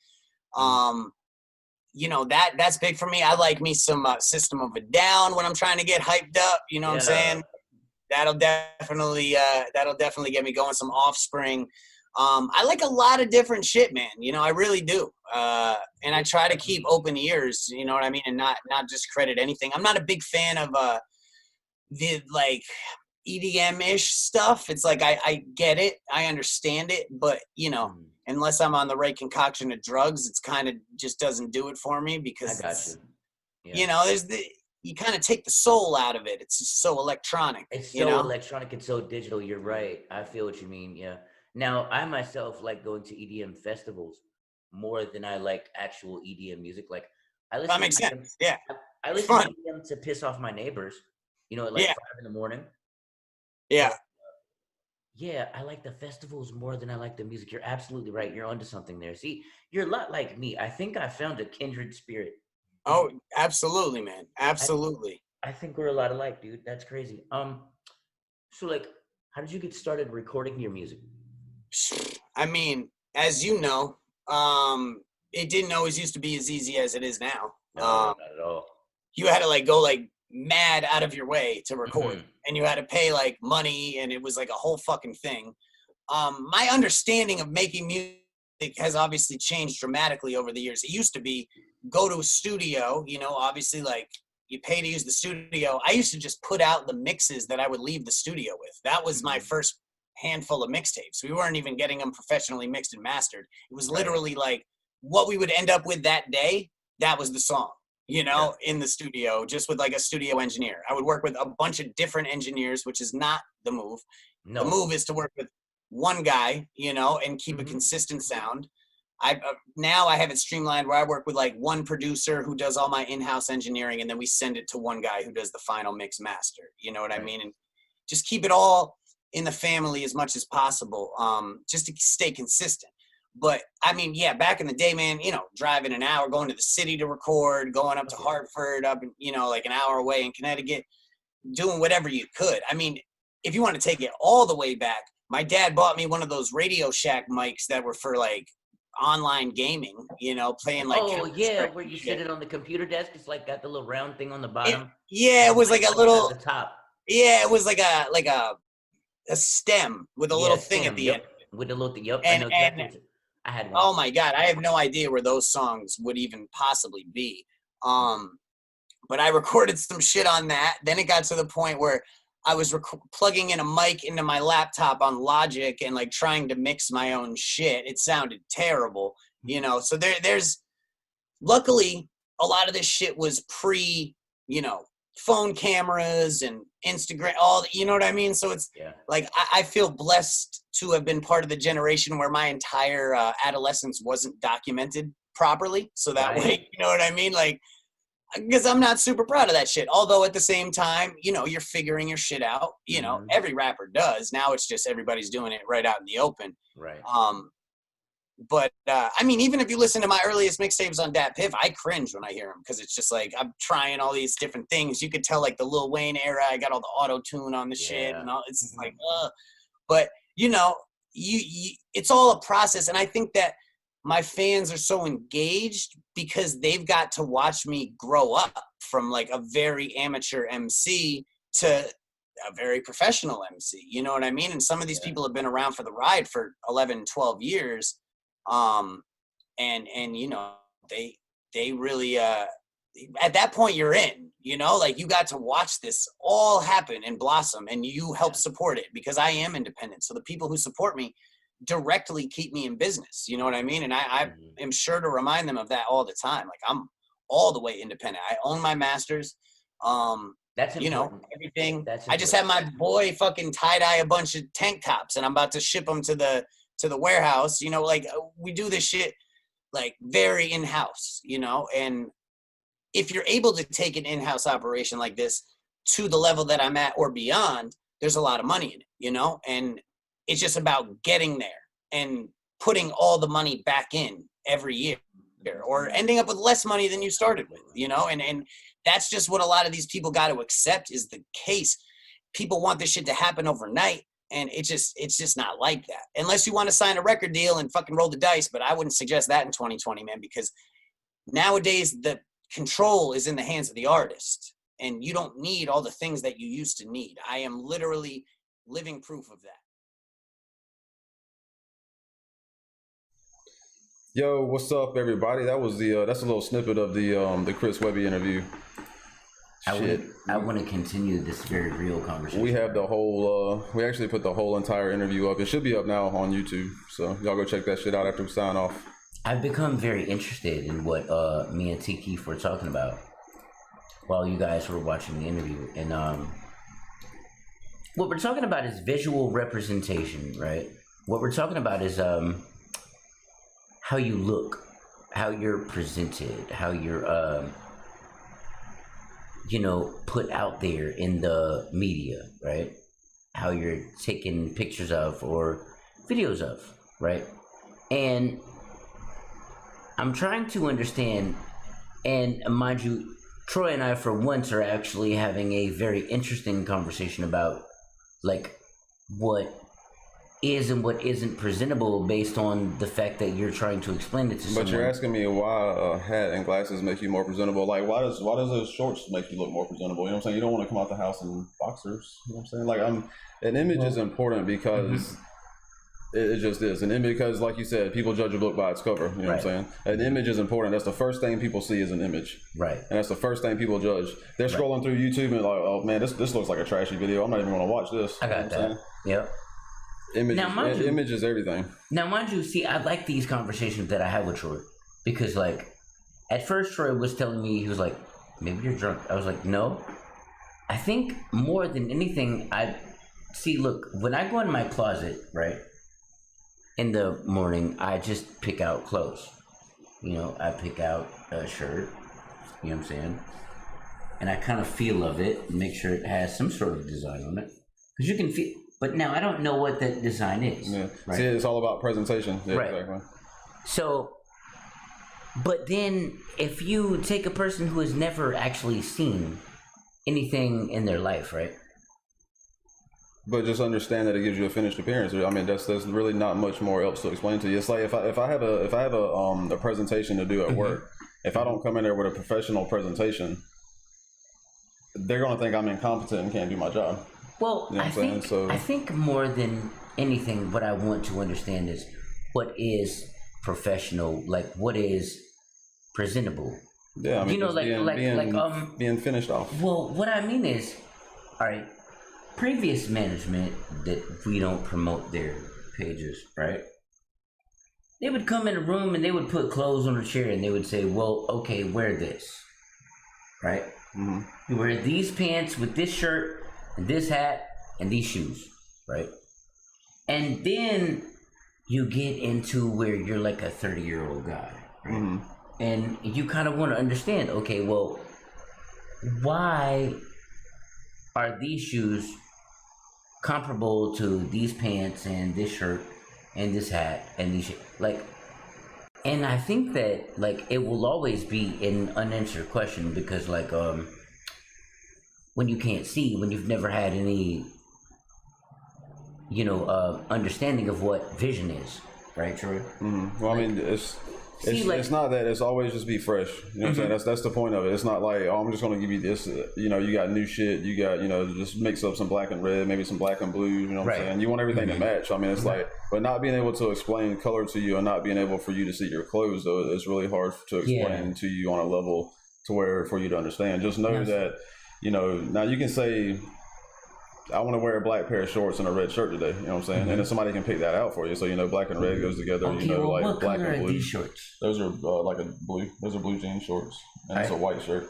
You know, that's big for me. I like me some System of a Down when I'm trying to get hyped up. You know what I'm saying? That'll definitely get me going. Some Offspring. I like a lot of different shit, man. You know, I really do. And I try to keep open ears, you know what I mean? And not discredit anything. I'm not a big fan of the like EDM-ish stuff. It's like I get it, I understand it, but you know, unless I'm on the right concoction of drugs, it's kind of just doesn't do it for me because I got you. Yeah. You know, you kind of take the soul out of it. It's just so electronic. It's so you know? electronic and so digital. You're right. I feel what you mean. Yeah. Now, I myself like going to EDM festivals more than I like actual EDM music. Like, I listen. That makes to sense. Yeah. I listen to EDM to piss off my neighbors. You know, at like 5 a.m. Yeah. But, yeah, I like the festivals more than I like the music. You're absolutely right. You're onto something there. See, you're a lot like me. I think I found a kindred spirit. Oh, absolutely, man. Absolutely. I think we're a lot alike, dude. That's crazy. So like, how did you get started recording your music? I mean, as you know, it didn't always used to be as easy as it is now. No, not at all. You had to like go like mad out of your way to record, and you had to pay like money, and it was like a whole fucking thing. My understanding of making music has obviously changed dramatically over the years. It used to be go to a studio, you know, obviously like you pay to use the studio. I used to just put out the mixes that I would leave the studio with. That was my first handful of mixtapes. We weren't even getting them professionally mixed and mastered. It was literally like what we would end up with that day. That was the song, you know, in the studio, just with like a studio engineer. I would work with a bunch of different engineers, which is not the move. No. The move is to work with one guy, you know, and keep a consistent sound. Now I have it streamlined where I work with like one producer who does all my in-house engineering, and then we send it to one guy who does the final mix master. You know what I mean? And just keep it all in the family as much as possible, just to stay consistent. But I mean, yeah, back in the day, man, you know, driving an hour, going to the city to record, going up to Hartford, up, you know, like an hour away in Connecticut, doing whatever you could. I mean, if you want to take it all the way back, my dad bought me one of those Radio Shack mics that were for like online gaming, you know, playing like where you sit it on the computer desk. It's like got the little round thing on the bottom. It was like a little at the top. Yeah, it was like a stem with a little thing at the end. With a little thing. Yep. And, I know exactly. I had one. Oh my God, I have no idea where those songs would even possibly be. But I recorded some shit on that. Then it got to the point where I was plugging in a mic into my laptop on Logic and like trying to mix my own shit. It sounded terrible, you know. So there's luckily a lot of this shit was pre, you know, phone cameras and Instagram, all, you know what I mean? So it's like I feel blessed to have been part of the generation where my entire adolescence wasn't documented properly. So that way, you know what I mean? Like, because I'm not super proud of that shit. Although at the same time, you know, you're figuring your shit out. You know, every rapper does. Now it's just everybody's doing it right out in the open. Right. But I mean, even if you listen to my earliest mixtapes on Dat Piff, I cringe when I hear them because it's just like I'm trying all these different things. You could tell like the Lil Wayne era. I got all the auto tune on the shit and all. It's just like, but you know, you it's all a process, and I think that my fans are so engaged because they've got to watch me grow up from like a very amateur MC to a very professional MC. You know what I mean? And some of these people have been around for the ride for 11, 12 years. And you know, they really, at that point you're in, you know, like you got to watch this all happen and blossom, and you help support it, because I am independent. So the people who support me directly keep me in business. You know what I mean? And I am sure to remind them of that all the time. Like, I'm all the way independent. I own my masters. That's important. You know, everything. That's I just had my boy fucking tie-dye a bunch of tank tops, and I'm about to ship them to the warehouse. You know, like, we do this shit like very in-house, you know. And if you're able to take an in-house operation like this to the level that I'm at or beyond, there's a lot of money in it, you know. And it's just about getting there and putting all the money back in every year, or ending up with less money than you started with, you know. And that's just what a lot of these people got to accept is the case. People want this shit to happen overnight, and it's just not like that. Unless you want to sign a record deal and fucking roll the dice, but I wouldn't suggest that in 2020, man, because nowadays the control is in the hands of the artist, and you don't need all the things that you used to need. I am literally living proof of that. Yo, what's up, everybody? That was that's a little snippet of the Chris Webby interview. I want to continue this very real conversation. We have the whole, we actually put the whole entire interview up. It should be up now on YouTube, so y'all go check that shit out after we sign off. I've become very interested in what me and T Keith were talking about while you guys were watching the interview. And what we're talking about is visual representation, right? What we're talking about is how you look, how you're presented, how you're, you know, put out there in the media, right? How you're taking pictures of or videos of, right? And I'm trying to understand, and mind you, Troy and I for once are actually having a very interesting conversation about like what is and what isn't presentable based on the fact that you're trying to explain it to someone. But you're asking me why a hat and glasses make you more presentable. Like, why does those shorts make you look more presentable? You know what I'm saying? You don't want to come out the house in boxers. You know what I'm saying? Like, an image is important because it just is. An image, because like you said, people judge a book by its cover. You know what I'm saying? An image is important. That's the first thing people see is an image. Right. And that's the first thing people judge. They're scrolling through YouTube and like, oh man, this looks like a trashy video. I'm not even going to watch this. I got that. Yep. Image is everything. Now, mind you, see, I like these conversations that I have with Troy because, like, at first Troy was telling me, he was like, maybe you're drunk. I was like, no. I think more than anything, look, when I go in my closet, right, in the morning, I just pick out clothes. You know, I pick out a shirt, you know what I'm saying? And I kind of feel of it and make sure it has some sort of design on it. Because you can feel... But now I don't know what that design is. Yeah. Right? See, it's all about presentation. Yeah, right. Exactly. So, but then if you take a person who has never actually seen anything in their life, right? But just understand that it gives you a finished appearance. I mean, there's really not much more else to explain to you. It's like if I have a presentation to do at work, if I don't come in there with a professional presentation, they're gonna think I'm incompetent and can't do my job. Well, you know I think more than anything, what I want to understand is what is professional, like what is presentable. Yeah, I mean, you know, being finished off. Well, what I mean is, all right, previous management that we don't promote their pages, right? They would come in a room and they would put clothes on a chair and they would say, well, okay, wear this, right? Mm-hmm. You wear these pants with this shirt and this hat and these shoes, right? And then you get into where you're like a 30-year-old guy, right? Mm-hmm. And you kind of want to understand, okay, well, why are these shoes comparable to these pants and this shirt and this hat and these like, and I think that like it will always be an unanswered question because like when you can't see, when you've never had any, you know, understanding of what vision is, right, Troy? Mm-hmm. Well, I mean, it's It's not that. It's always just be fresh. You know what I'm saying? That's the point of it. It's not like, oh, I'm just going to give you this. You got new shit. You got, just mix up some black and red, maybe some black and blue. You know what I'm saying? You want everything to match. I mean, it's like, but not being able to explain color to you and not being able for you to see your clothes, though, it's really hard to explain to you on a level to where for you to understand. Just know that, now you can say, I want to wear a black pair of shorts and a red shirt today. You know what I'm saying? And then somebody can pick that out for you. So, black and red goes together. Okay, like what black color and are blue. these shorts? Those are like a blue. Those are blue jean shorts. And it's a white shirt.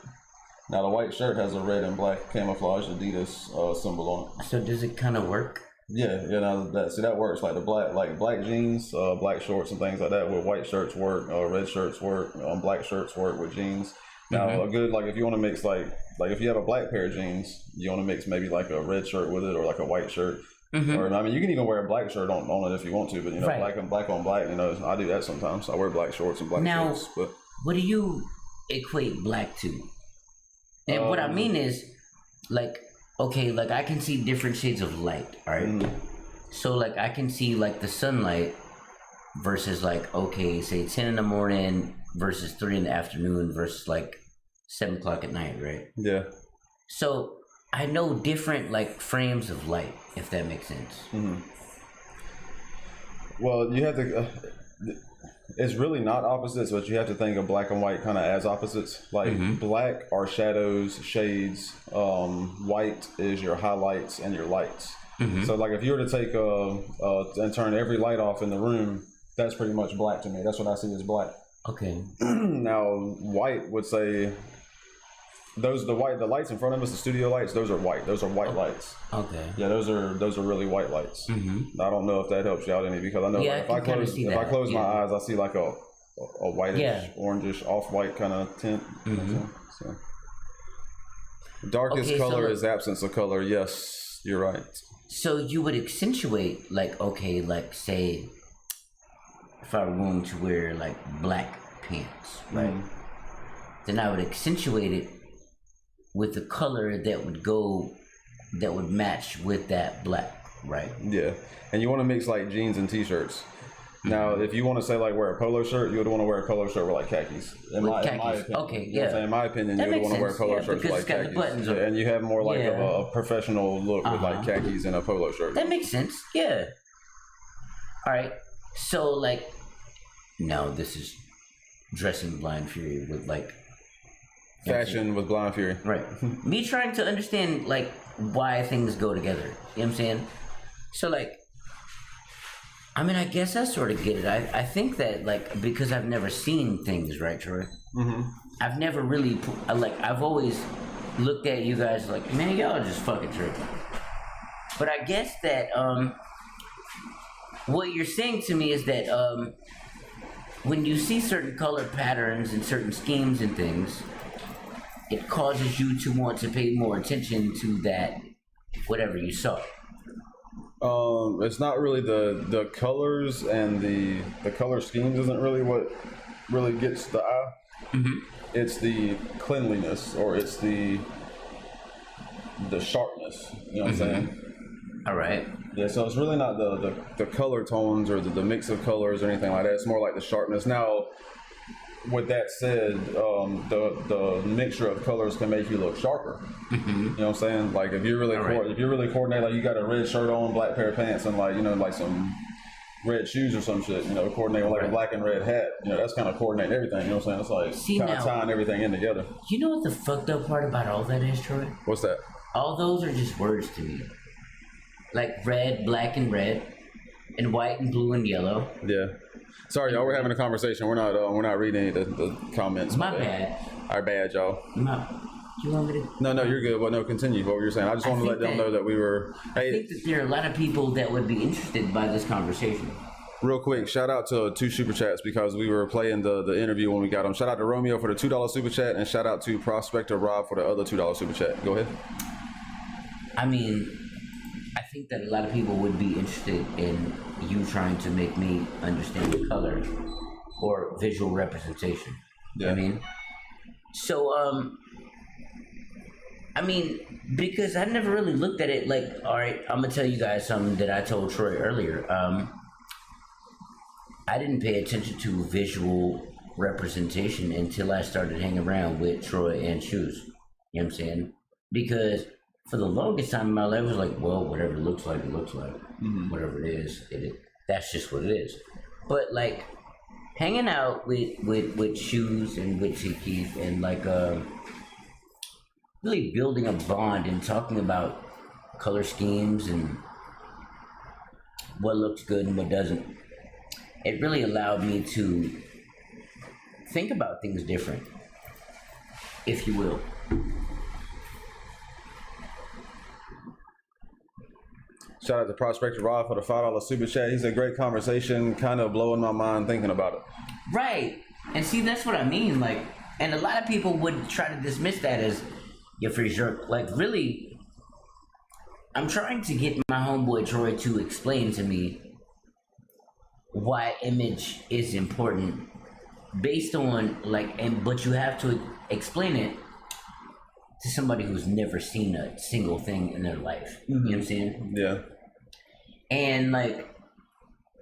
Now, the white shirt has a red and black camouflage Adidas symbol on it. So does it kind of work? Yeah. Now that works. Like the black jeans, black shorts and things like that. With white shirts work, red shirts work, black shirts work with jeans. Now, a good, if you want to mix, like if you have a black pair of jeans, you want to mix maybe like a red shirt with it or like a white shirt. Or, I mean, you can even wear a black shirt on it if you want to, but, black on black, I do that sometimes. I wear black shorts and black shirts. But what do you equate black to? And what I mean is, I can see different shades of light, all right? So, I can see, the sunlight versus, say 10 in the morning versus 3 in the afternoon versus, 7 o'clock at night, right? Yeah. So I know different frames of light, if that makes sense. Well, you have to. It's really not opposites, but you have to think of black and white kind of as opposites. Black are shadows, shades. White is your highlights and your lights. So if you were to take and turn every light off in the room, that's pretty much black to me. That's what I see as black. Okay. Now, white would say. The lights in front of us, the studio lights, those are white. Those are white lights. Okay. Yeah, those are really white lights. I don't know if that helps you out any because I know if I close my eyes, I see like a whitish, orangish, off-white kind of tint. So. Darkest color is absence of color. Yes, you're right. So you would accentuate say if I were going to wear black pants, right? Then I would accentuate it with the color that would match with that black, right? Yeah, and you want to mix jeans and t-shirts. Now, if you want to say wear a polo shirt, you would want to wear a polo shirt with khakis. In my opinion. Okay, you know what I'm saying? In my opinion, you would want to wear polo shirts with khakis. And you have more of a professional look with khakis and a polo shirt. That makes sense. Yeah. All right. So now this is dressing Blind Fury with fashion with Blind Fury. Right. Me trying to understand why things go together. You know what I'm saying? So I guess I sort of get it. I think that because I've never seen things, right, Troy? I've never really I've always looked at you guys man, y'all just fucking tripping. But I guess that what you're saying to me is that when you see certain color patterns and certain schemes and things, it causes you to want to pay more attention to that, whatever you saw. It's not really the colors and the color schemes isn't really what really gets the eye. It's the cleanliness or it's the sharpness. You know what I'm saying? All right. Yeah, so it's really not the color tones or the mix of colors or anything like that. It's more like the sharpness. Now, with that said, the mixture of colors can make you look sharper. You know what I'm saying? If you really coordinate, you got a red shirt on, black pair of pants, and some red shoes or some shit. Coordinate with a black and red hat. That's kind of coordinating everything. You know what I'm saying? It's kind of tying everything in together. You know what the fucked up part about all that is, Troy? What's that? All those are just words to me. Red, black, and red, and white and blue and yellow. Yeah. Sorry, y'all. We're having a conversation. We're not reading any of the comments. My bad. Our bad, y'all. You want me to? No, you're good. Well, no, continue what you were saying. I just want to let them know that we were. I think that there are a lot of people that would be interested by this conversation. Real quick, shout out to 2 super chats because we were playing the interview when we got them. Shout out to Romeo for the $2 super chat and shout out to Prospector Rob for the other $2 super chat. Go ahead. I think that a lot of people would be interested in you trying to make me understand the color or visual representation. Yeah. So, because I never really looked at it all right, I'm going to tell you guys something that I told Troy earlier. I didn't pay attention to visual representation until I started hanging around with Troy and Shoes. You know what I'm saying? Because for the longest time in my life, I was like, well, whatever it looks like, it looks like. Whatever it is, that's just what it is. But like hanging out with Shoes and with Keith and like really building a bond and talking about color schemes and what looks good and what doesn't, it really allowed me to think about things different, if you will. Shout out to Prospector Rod for the $5 super chat. He said, great conversation, kind of blowing my mind thinking about it. Right. And see, that's what I mean. Like, and a lot of people would try to dismiss that as your free jerk. Like, really, I'm trying to get my homeboy Troy to explain to me why image is important based on, like, but you have to explain it to somebody who's never seen a single thing in their life. You know what I'm saying? Yeah. And like,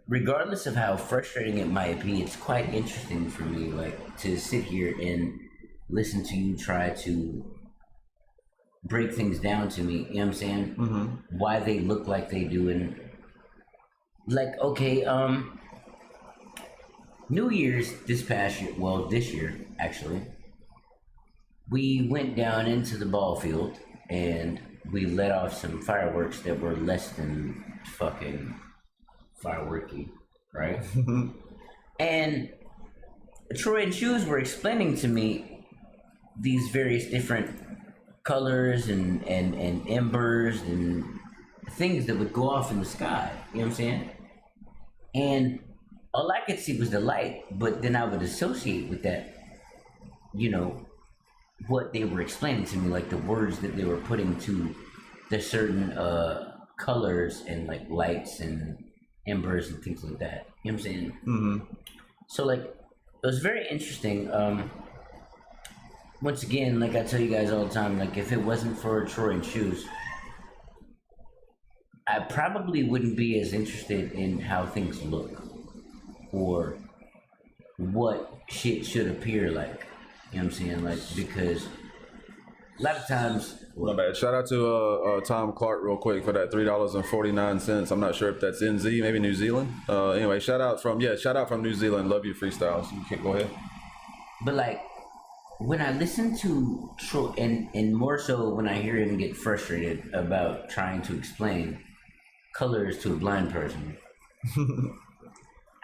regardless of how frustrating it might be, it's quite interesting for me, like, to sit here and listen to you try to break things down to me. You know what I'm saying? Why they look like they do, and like, okay, New Year's this past year, well, this year actually, we went down into the ball field and we let off some fireworks that were less than fucking fireworky, right? And Troy and Shoes were explaining to me these various different colors and embers and things that would go off in the sky, you know what I'm saying? And all I could see was the light, but then I would associate with that, you know, what they were explaining to me, like the words that they were putting to the certain colors and like lights and embers and things like that. You know what I'm saying? So like, it was very interesting. Once again, like I tell you guys all the time, like if it wasn't for Troy and Shoes, I probably wouldn't be as interested in how things look or what shit should appear like. You know what I'm saying? Like, because a lot of times... My bad. Shout out to Tom Clark real quick for that $3.49. I'm not sure if that's NZ, maybe New Zealand. Anyway, shout out from New Zealand. Love you, freestyles. You can go ahead. But like, when I listen to Troy, and more so when I hear him get frustrated about trying to explain colors to a blind person,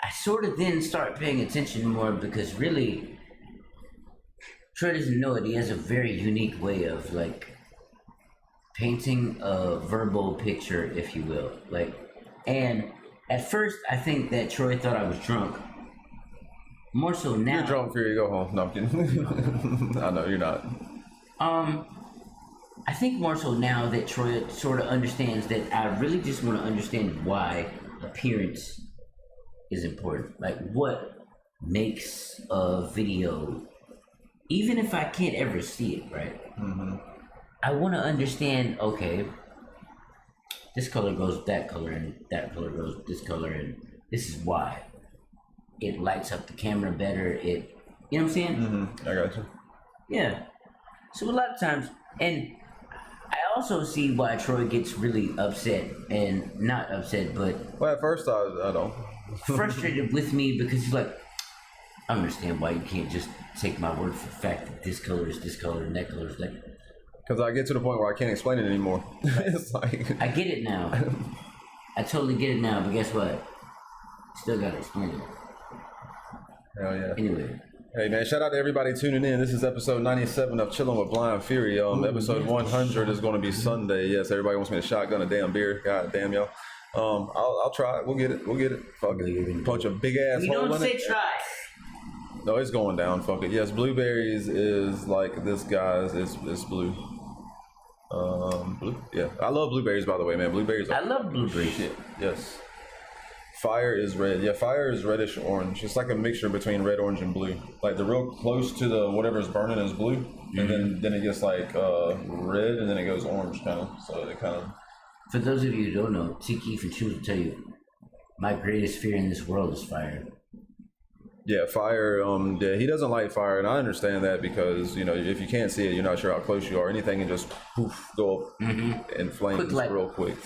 I sort of then start paying attention more, because really, Troy doesn't know it. He has a very unique way of like painting a verbal picture, if you will. Like, and at first I think that Troy thought I was drunk. More so now. You're drunk, Fury. Go home. No, I'm kidding. I know you're not. I think more so now that Troy sort of understands that I really just want to understand why appearance is important. Like, what makes a video, even if I can't ever see it, right? I want to understand, okay, this color goes with that color, and that color goes with this color, and this is why. It lights up the camera better, you know what I'm saying? I got you. Yeah. So a lot of times, and I also see why Troy gets really upset, and not upset, but... Well, at first I don't. frustrated with me, because he's like, I understand why you can't just take my word for the fact that this color is this color and that color is that. Because I get to the point where I can't explain it anymore. It's like... I get it now. I totally get it now, but guess what? Still gotta explain it. Hell yeah. Anyway. Hey man, shout out to everybody tuning in. This is episode 97 of Chillin' with Blind Fury. Episode 100 is going to be Sunday. Yes, everybody wants me to shotgun a damn beer. God damn y'all. I'll try it. We'll get it. Fuck it. Punch a big ass We hole don't in say it. try. No, it's going down. Fuck it. Yes, blueberries is like this guy's. It's blue. Blue. Yeah, I love blueberries. By the way, man, blueberries. I love blueberries. Shit. Yes. Fire is red. Yeah, fire is reddish orange. It's like a mixture between red, orange, and blue. Like the real close to the whatever's burning is blue, and then it gets like red, and then it goes orange kind of. So it kind of. For those of you who don't know, Tiki and Shoes will tell you, my greatest fear in this world is fire. Yeah, fire. Yeah, he doesn't like fire, and I understand that because if you can't see it, you're not sure how close you are. Anything can just poof go up in flames real quick.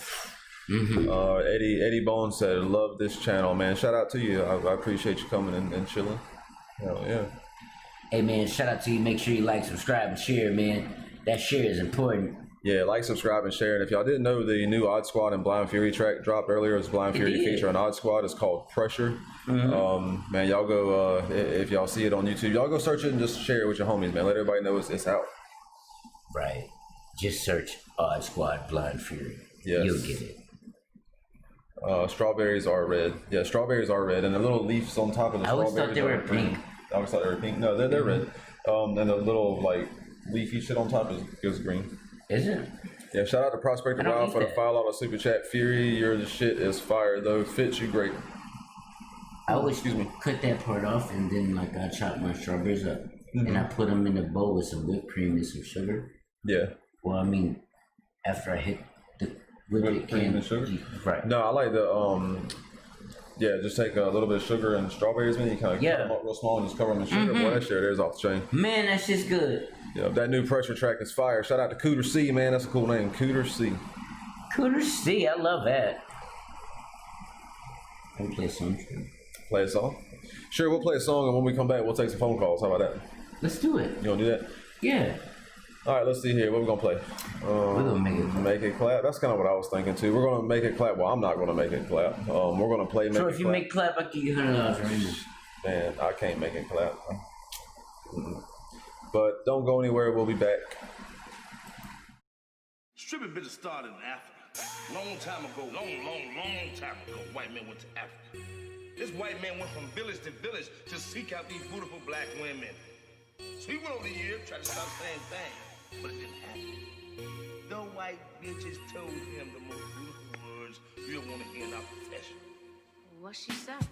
Eddie Bone said, "Love this channel, man. Shout out to you. I appreciate you coming and chilling. Hell yeah. Hey man, shout out to you. Make sure you like, subscribe, and share, man. That share is important. Yeah, like, subscribe, and share. And if y'all didn't know, the new Odd Squad and Blind Fury track dropped earlier. It's Blind Fury featuring Odd Squad. It's called Pressure. Man, y'all go, if y'all see it on YouTube, y'all go search it and just share it with your homies, man. Let everybody know it's out. Right. Just search Odd Squad Blind Fury. Yes. You'll get it. Strawberries are red. Yeah, strawberries are red. And the little leaves on top of the strawberries. I always thought they were pink. I always thought they were pink. No, they're red. And the little, leafy shit on top is green. Is it? Yeah, shout out to Prospector Wild for the $5 super chat. Fury, your shit is fire though. Fits you great. I always cut that part off and then I chop my strawberries up and I put them in a bowl with some whipped cream and some sugar. Yeah. Well, I mean, after I hit the whipped cream and sugar. Right. No, I like the just take a little bit of sugar and strawberries, man. You kind of cut them up real small and just cover them in sugar. Boy, that shit there's off the chain. Man, that's just good. Yeah, that new Pressure track is fire. Shout out to Cooter C, man. That's a cool name, Cooter C. Cooter C, I love that. Can we play a song? Play a song? Sure, we'll play a song, and when we come back, we'll take some phone calls. How about that? Let's do it. You want to do that? Yeah. All right, let's see here. What we going to play? We're going to make it clap. Make it clap? That's kind of what I was thinking, too. We're going to make it clap. Well, I'm not going to make it clap. We're going to play make it clap. So if you make clap, I'll give you $100 right now. Man, I can't make it clap. But don't go anywhere. We'll be back. Stripping business started in Africa. Long time ago, long time ago, white men went to Africa. This white man went from village to village to seek out these beautiful black women. So he went over here, tried to start the same thing, but it didn't happen. The white bitches told him the most beautiful words you'll want to hear in our profession. What she said?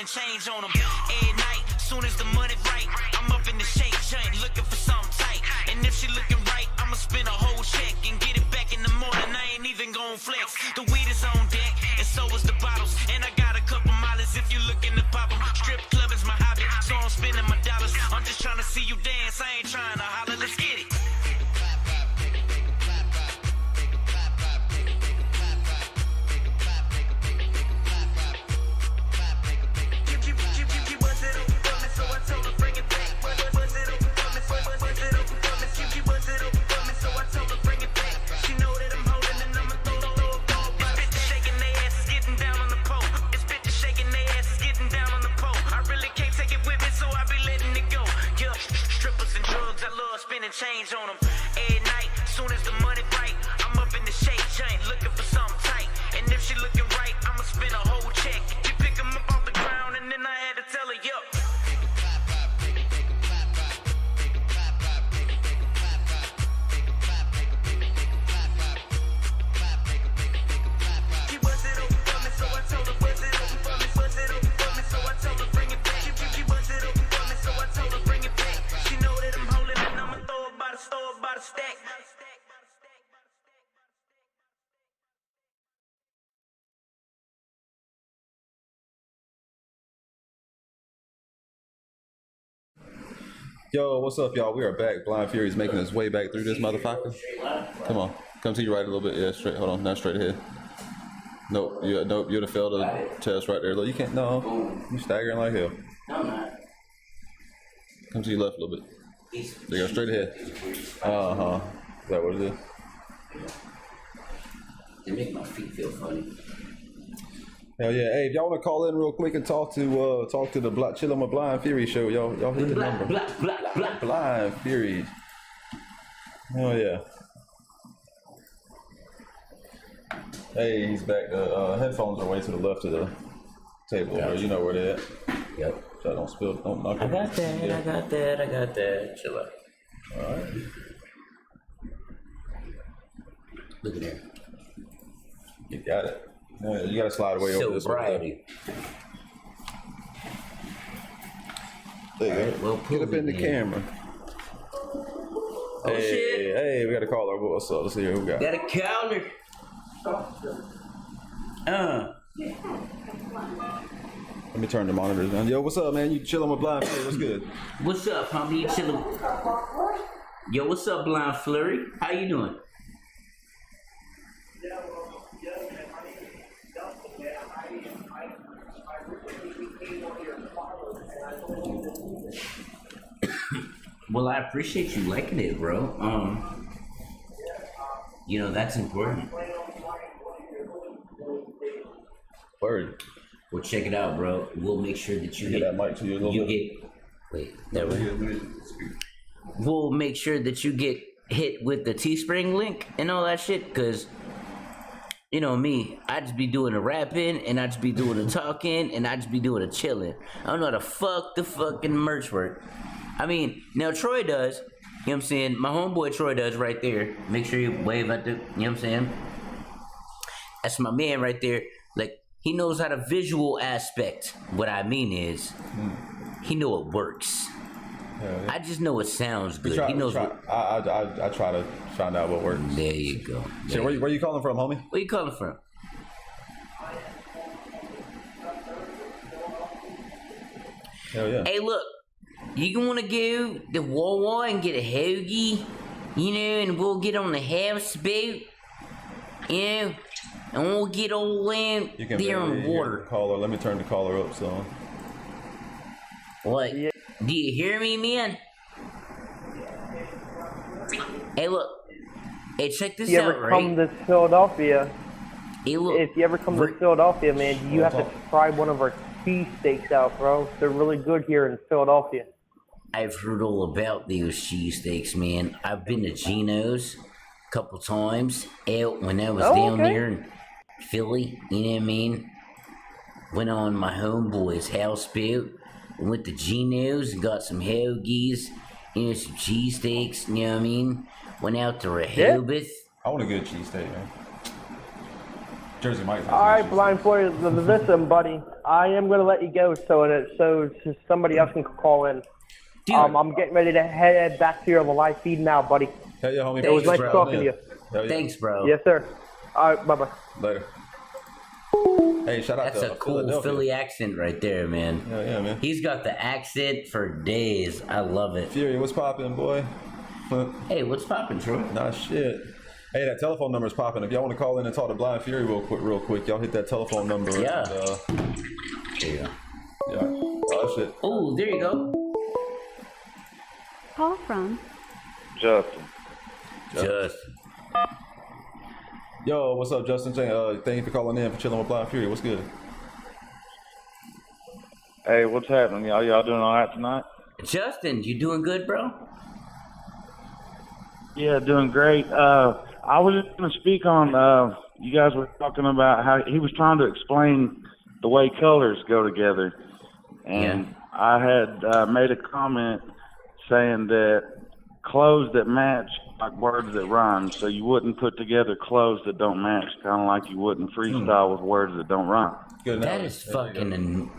Change on them every night. Soon as the money right, I'm up in the shake joint looking for something tight. And if she looking right, I'ma spend a whole check and get it back in the morning. I ain't even gon' flex. The weed is on deck, and so is the bottles. And I got a couple miles if you looking to pop them. Strip club is my hobby, so I'm spending my dollars. I'm just trying to see you dance. I ain't trying to holler. Let's get it. Change on them every night. Soon as the money right, I'm up in the shake joint looking for something tight. And if she looking right, I'ma spend a whole check. You pick them up off the ground, and then I had to tell her, yo. She bust it open for me, so I told her bust it open for me. Bust it open for me, so I told her bring it back. She bust it open for me, so I told her bring it back. She know that I'm holding it, I'ma throw it by the store, by the stack. Yo, what's up, y'all? We are back. Blind Fury's making his way back through this motherfucker. Come on. Come to your right a little bit. Yeah, straight. Hold on. Not straight ahead. Nope. Nope. You'd have failed the test right there. Look, you can't. No. You staggering like hell. No, I'm not. Come to your left a little bit. There you go. Straight ahead. Uh-huh. Is that what it is? They make my feet feel funny. Hell yeah! Hey, if y'all want to call in real quick and talk to the Chillin with Blind Fury show, y'all hit the number. Blind Fury. Hell yeah! Hey, he's back. The headphones are way to the left of the table. Gotcha. You know where they're at. Yep. So I don't spill. Don't knock it. I got that. Chill out. All right. Look at there. You got it. Yeah, you got to slide away over this way. There you go. Well, get up in the camera. Oh, shit. Hey, we got a caller. What's up? Let's see who we got. Got a caller. Let me turn the monitors down. Yo, what's up, man? You chilling with Blind Flurry? What's good? What's up, homie? You chilling? Yo, what's up, Blind Flurry? How you doing? Well, I appreciate you liking it, bro. You know, that's important. Word. Well, check it out, bro. We'll make sure that you get that mic to you a little bit. Wait, that way. We'll make sure that you get hit with the Teespring link and all that shit, because, you know me, I just be doing the rapping, and I just be doing the talking, and I just be doing the chilling. I don't know how to fuck the fucking merch work. I mean, now Troy does, you know what I'm saying? My homeboy Troy does right there. Make sure you wave at the, you know what I'm saying? That's my man right there. Like, he knows how to visual aspect. What I mean is, he know it works. Yeah. I just know it sounds good. He knows what... I try to find out what works. There you go. So where you calling from, homie? Where you calling from? Hell yeah. Hey, look. You want to go to Wawa and get a hoagie, you know, and we'll get on the houseboat, you know, and we'll get all in there on water. Caller, let me turn the caller up, so. What? Yeah. Do you hear me, man? Hey, look. Hey, check this out, right? If you ever come to Philadelphia, hey, look. If you ever come to Philadelphia, man, you have to try one of our cheesesteaks out, bro. They're really good here in Philadelphia. I've heard all about those cheesesteaks, man. I've been to Geno's a couple times out when I was down there in Philly, you know what I mean? Went on my homeboy's houseboat, went to Geno's and got some hoagies, you know, some cheesesteaks, you know what I mean? Went out to Rehoboth. I want a good cheesesteak, man. Jersey Mike. All right, Blind Boy, listen, buddy. I am going to let you go so somebody else can call in. Dude. I'm getting ready to head back to your live feed now, buddy. Hell yeah, homie. It was nice talking to you. Yeah. Thanks, bro. Yes, sir. All right, bye-bye. Later. Hey, shout out to a cool Philly accent right there, man. Yeah, man. He's got the accent for days. I love it. Fury, what's poppin', boy? Hey, what's poppin', Troy? Nah, shit. Hey, that telephone number is popping. If y'all want to call in and talk to Blind Fury real quick, y'all hit that telephone number. Yeah. And, there you go. Yeah. Oh, shit. Oh, there you go. Call from Justin. Yo, what's up, Justin? Thank you for calling in for Chilling with Blind Fury. What's good? Hey, what's happening? Y'all doing all right tonight? Justin, you doing good, bro? Yeah, doing great. I was just going to speak on, you guys were talking about how he was trying to explain the way colors go together. And I had made a comment saying that clothes that match like words that rhyme, so you wouldn't put together clothes that don't match, kind of like you wouldn't freestyle with words that don't rhyme. That is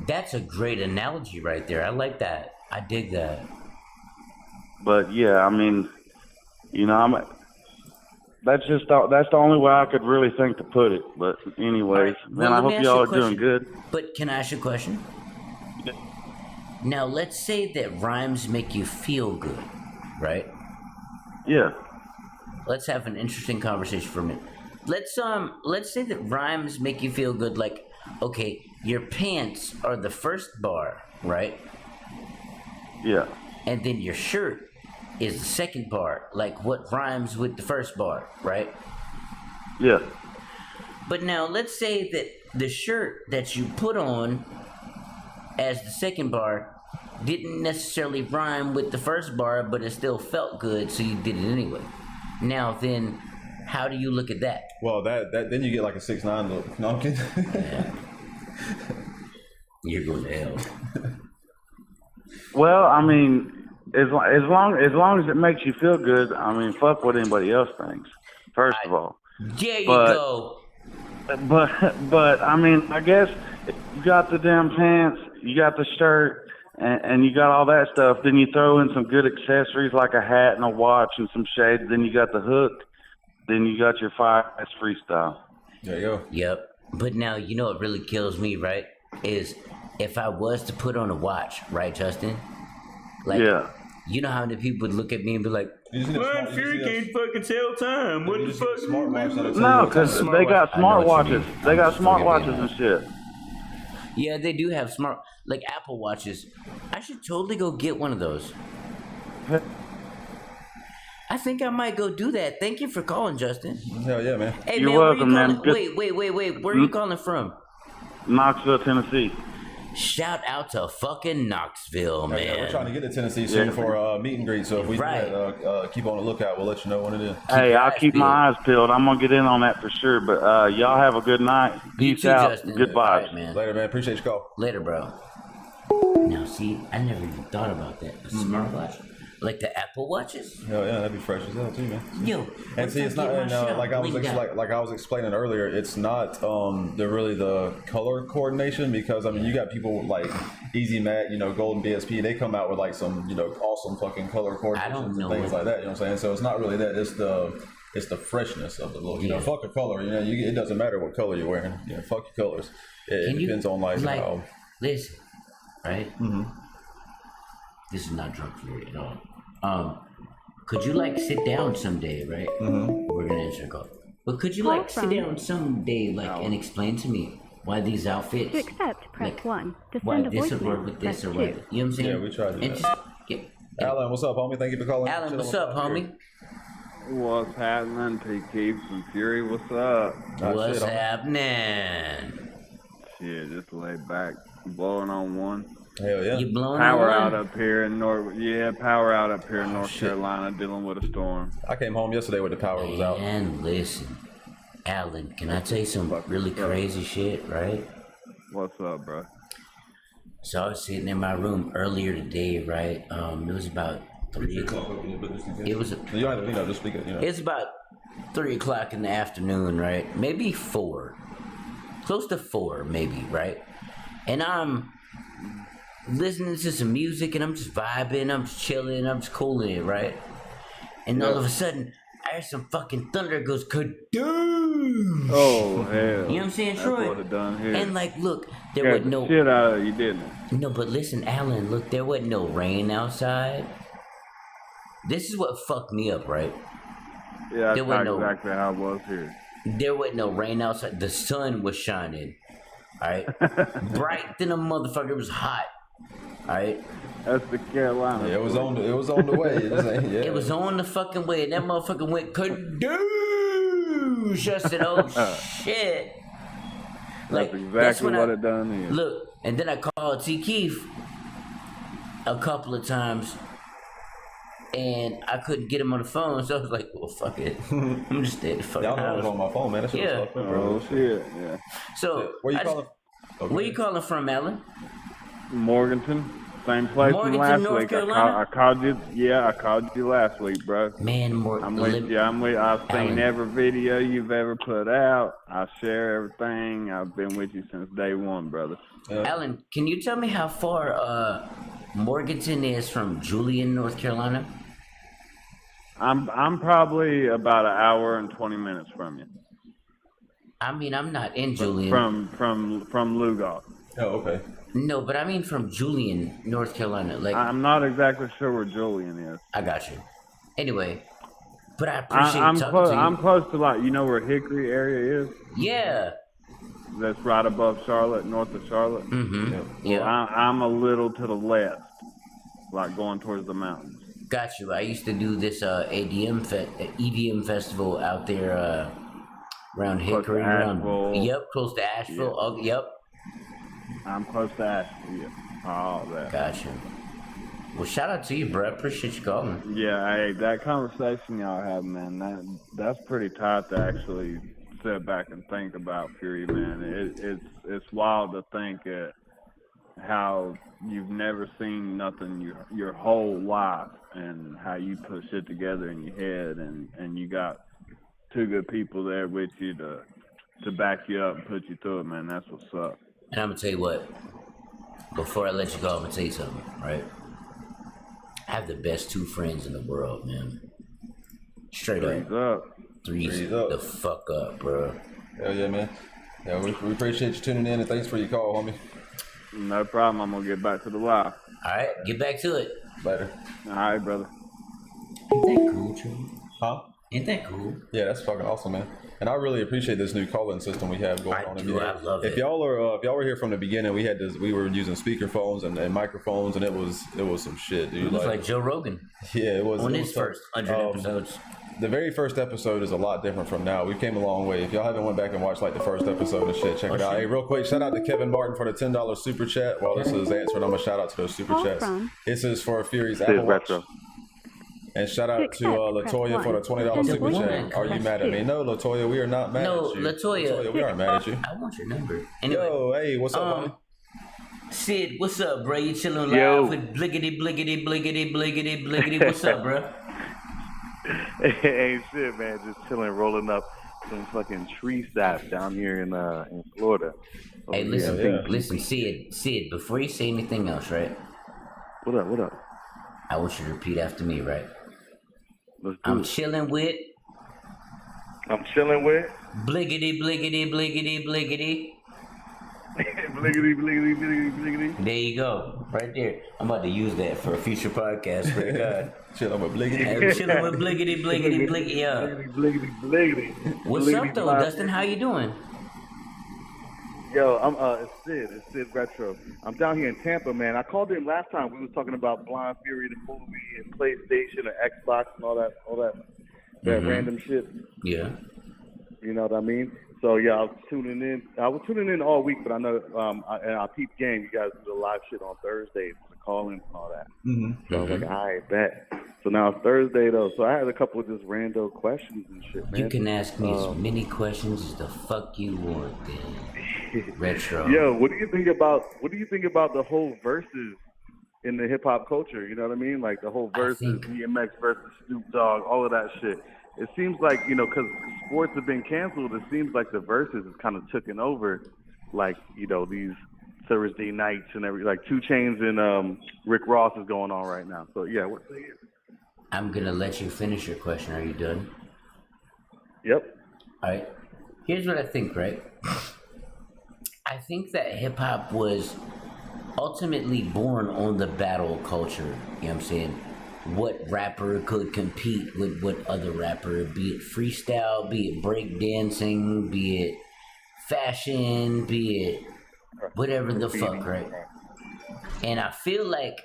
that's a great analogy right there. I like that. I dig that. But yeah, I mean, you know, that's the only way I could really think to put it. But anyways, man, I hope y'all are doing good. But can I ask you a question? Now, let's say that rhymes make you feel good, right? Yeah. Let's have an interesting conversation for a minute. Let's say that rhymes make you feel good. Like, okay, your pants are the first bar, right? Yeah. And then your shirt is the second bar. Like, what rhymes with the first bar, right? Yeah. But now, let's say that the shirt that you put on as the second bar didn't necessarily rhyme with the first bar, but it still felt good, so you did it anyway. Now, then, how do you look at that? Well, that then you get like a 6ix9ine look. No, I'm kidding. Yeah. You're going to hell. Well, I mean, as long as it makes you feel good, I mean, fuck what anybody else thinks. First of all. There you go. But I mean, I guess you got the damn pants, you got the shirt, and you got all that stuff. Then you throw in some good accessories like a hat and a watch and some shades. Then you got the hook. Then you got your fire-ass freestyle. There you go. Yep. But now, you know what really kills me, right? Is if I was to put on a watch, right, Justin? Like, yeah. You know how many people would look at me and be like, "Man, Fury can't fucking tell time. What the fuck?" No, because they got smartwatches. They got smartwatches and shit. Yeah, they do have like Apple Watches. I should totally go get one of those. I think I might go do that. Thank you for calling, Justin. Hell yeah, man. Hey, You're man, welcome, man. Wait. Where are you calling from? Knoxville, Tennessee. Shout out to fucking Knoxville, man. Yeah, we're trying to get to Tennessee soon for a meet and greet. So if we keep on the lookout, we'll let you know when it is. Hey, I'll keep my eyes peeled. I'm gonna get in on that for sure. But y'all have a good night. Peace out. Justin. Good vibes. Right, man. Later, man. Appreciate your call. Later, bro. Now, see, I never even thought about that. A smartwatch, like the Apple Watches. Hell yeah, that'd be fresh as hell too, man. Yo, and see, it's not like I was explaining earlier. It's not the color coordination, because I mean you got people like Easy Mac, Golden BSP. They come out with like some awesome fucking color coordinations and things like that. You know what I'm saying? So it's not really that. It's the freshness of the look. Fuck the color. It doesn't matter what color you're wearing. Fuck your colors. It depends on like how. Listen, right? Mm-hmm. This is not drunk Fury at all. Could you sit down someday, right? Mm-hmm. We're gonna answer a call. But could you sit down someday, and explain to me why these outfits? To accept, press 1. To why send a this would voicemail, work with press this or 2. what? You know what I'm saying? Yeah, we tried to do that. Alan, what's up, homie? Thank you for calling. Alan, what's up, homie? What's happening, T-Keeps and Fury? What's up? What's happening? Shit, just lay back, blowing on one. Hell yeah. You blowing power on out up here in North Carolina, dealing with a storm. I came home yesterday when the power was out. And listen, Alan, can I tell you some really crazy shit, right? What's up, bro? So I was sitting in my room earlier today, right? It was about 3 o'clock. It was. You don't have to, just speak it. It's about 3 o'clock in the afternoon, right? Maybe 4, close to 4, maybe, right? And I'm listening to some music and I'm just vibing, I'm just chilling, I'm just cooling it, right? And all of a sudden, I hear some fucking thunder goes kadoosh. Oh hell! You know what I'm saying, Troy? That's what it done here. And look, there was no shit out of you, didn't it? No, but listen, Alan, look, there wasn't no rain outside. This is what fucked me up, right? Yeah, that's exactly how it was here. There wasn't no rain outside. The sun was shining. All right, bright than a motherfucker. It was hot. All right. That's the Carolina. Yeah, it was on the way. It was on the fucking way, and that motherfucker went kadoosh. I said, "Oh shit!" That's exactly what it done here. Look, and then I called T. Keith a couple of times, and I couldn't get him on the phone, so I was like, "Well, fuck it, I'm just staying the fucking house." I was on my phone, man. That shit was fucked up, bro. Oh shit, yeah. So where you calling? Where you calling from, Alan? Morganton, same place from last North week. Carolina? I called you. Yeah, I called you last week, bro. Man, I'm with you. I've seen Alan. every video you've ever put out. I share everything. I've been with you since day one, brother. Alan, can you tell me how far Morganton is from Julian, North Carolina? I'm probably about an hour and 20 minutes from you. I mean, I'm not in Julian. From Lugard. Oh, okay. No, but I mean from Julian, North Carolina. Like I'm not exactly sure where Julian is. I got you. Anyway, but I appreciate talking to you. I'm close to like, you know where Hickory area is? Yeah. That's right above Charlotte, north of Charlotte. Mm-hmm. Well, I'm a little to the left, like going towards the mountains. Got you. I used to do this EDM festival out there around Hickory. Yep, close to Asheville. Yeah. Oh, yep. I'm close to Asheville. Yeah. All that. Gotcha. Well, shout out to you, bro. I appreciate you calling. Yeah, hey, that conversation y'all have, man, that's pretty tight to actually sit back and think about, Fury, man. It's wild to think how you've never seen nothing your whole life, and how you put shit together in your head, and you got two good people there with you to back you up and put you through it, man. That's what's up. And I'm gonna tell you what. Before I let you go, I'm gonna tell you something, right? I have the best two friends in the world, man. Straight up. Threes up. The fuck up, bro. Hell yeah, man. Yeah, we appreciate you tuning in, and thanks for your call, homie. No problem. I'm gonna get back to the live. All right, get back to it. Later. All right, brother. Ain't that cool, Trey? Huh? Ain't that cool? Yeah, that's fucking awesome, man. And I really appreciate this new call-in system we have going on. I love it. If y'all were here from the beginning, we were using speakerphones and microphones, and it was some shit, dude. It was like Joe Rogan. Yeah, it was on his first 100 episodes. The very first episode is a lot different from now. We came a long way. If y'all haven't went back and watched like the first episode and shit, check it out. Hey, real quick, shout out to Kevin Martin for the $10 super chat. While this is answered, I'm gonna shout out to those super chats. This is for Fury's Apple Watch. And shout out to Latoya for the $20 super chat. Are you mad at me? No, Latoya, we are not mad at you. Latoya, we aren't mad at you. I want your number. Anyway, yo, hey, what's up, homie? Sid, what's up, bro? You chilling live with bliggity, bliggity, bliggity, bliggity, bliggity. What's up, bro? Hey, shit, man. Just chilling, rolling up some fucking tree saps down here in Florida. Hey, listen, Sid. Before you say anything else, right? What up? I want you to repeat after me, right? I'm chilling with. Bliggity, bliggity, bliggity, bliggity. Bliggity, bliggity, bliggity, bliggity. There you go, right there. I'm about to use that for a future podcast. For God. Chilling with bliggity. Hey, chilling with bliggity, bliggity, bliggity. Yeah. Bliggity, bliggity. What's bliggity, up, though, bliggity. Dustin? How you doing? Yo, it's Sid Retro. I'm down here in Tampa, man. I called in last time. We was talking about Blind Fury, the movie, and PlayStation, and Xbox, and all that random shit. Yeah. You know what I mean? So yeah, I was tuning in all week, but I know and I peep game. You guys do the live shit on Thursdays, the call-ins and all that. So I was like, all right, bet. So now it's Thursday though, so I had a couple of just random questions and shit, man. You can ask me as many questions as the fuck you want, then. Retro. Yo, what do you think about the whole verses in the hip hop culture? You know what I mean? Like the whole verses, DMX versus Snoop Dogg, all of that shit. It seems like, you know, because sports have been canceled, it seems like the verses has kind of taken over, like, you know, these Thursday nights and like 2 Chainz and Rick Ross is going on right now. So yeah, what say you? I'm gonna let you finish your question. Are you done? Yep. All right. Here's what I think, right? I think that hip hop was ultimately born on the battle culture. You know what I'm saying? What rapper could compete with what other rapper, be it freestyle, be it breakdancing, be it fashion, be it whatever the fuck, right? And I feel like,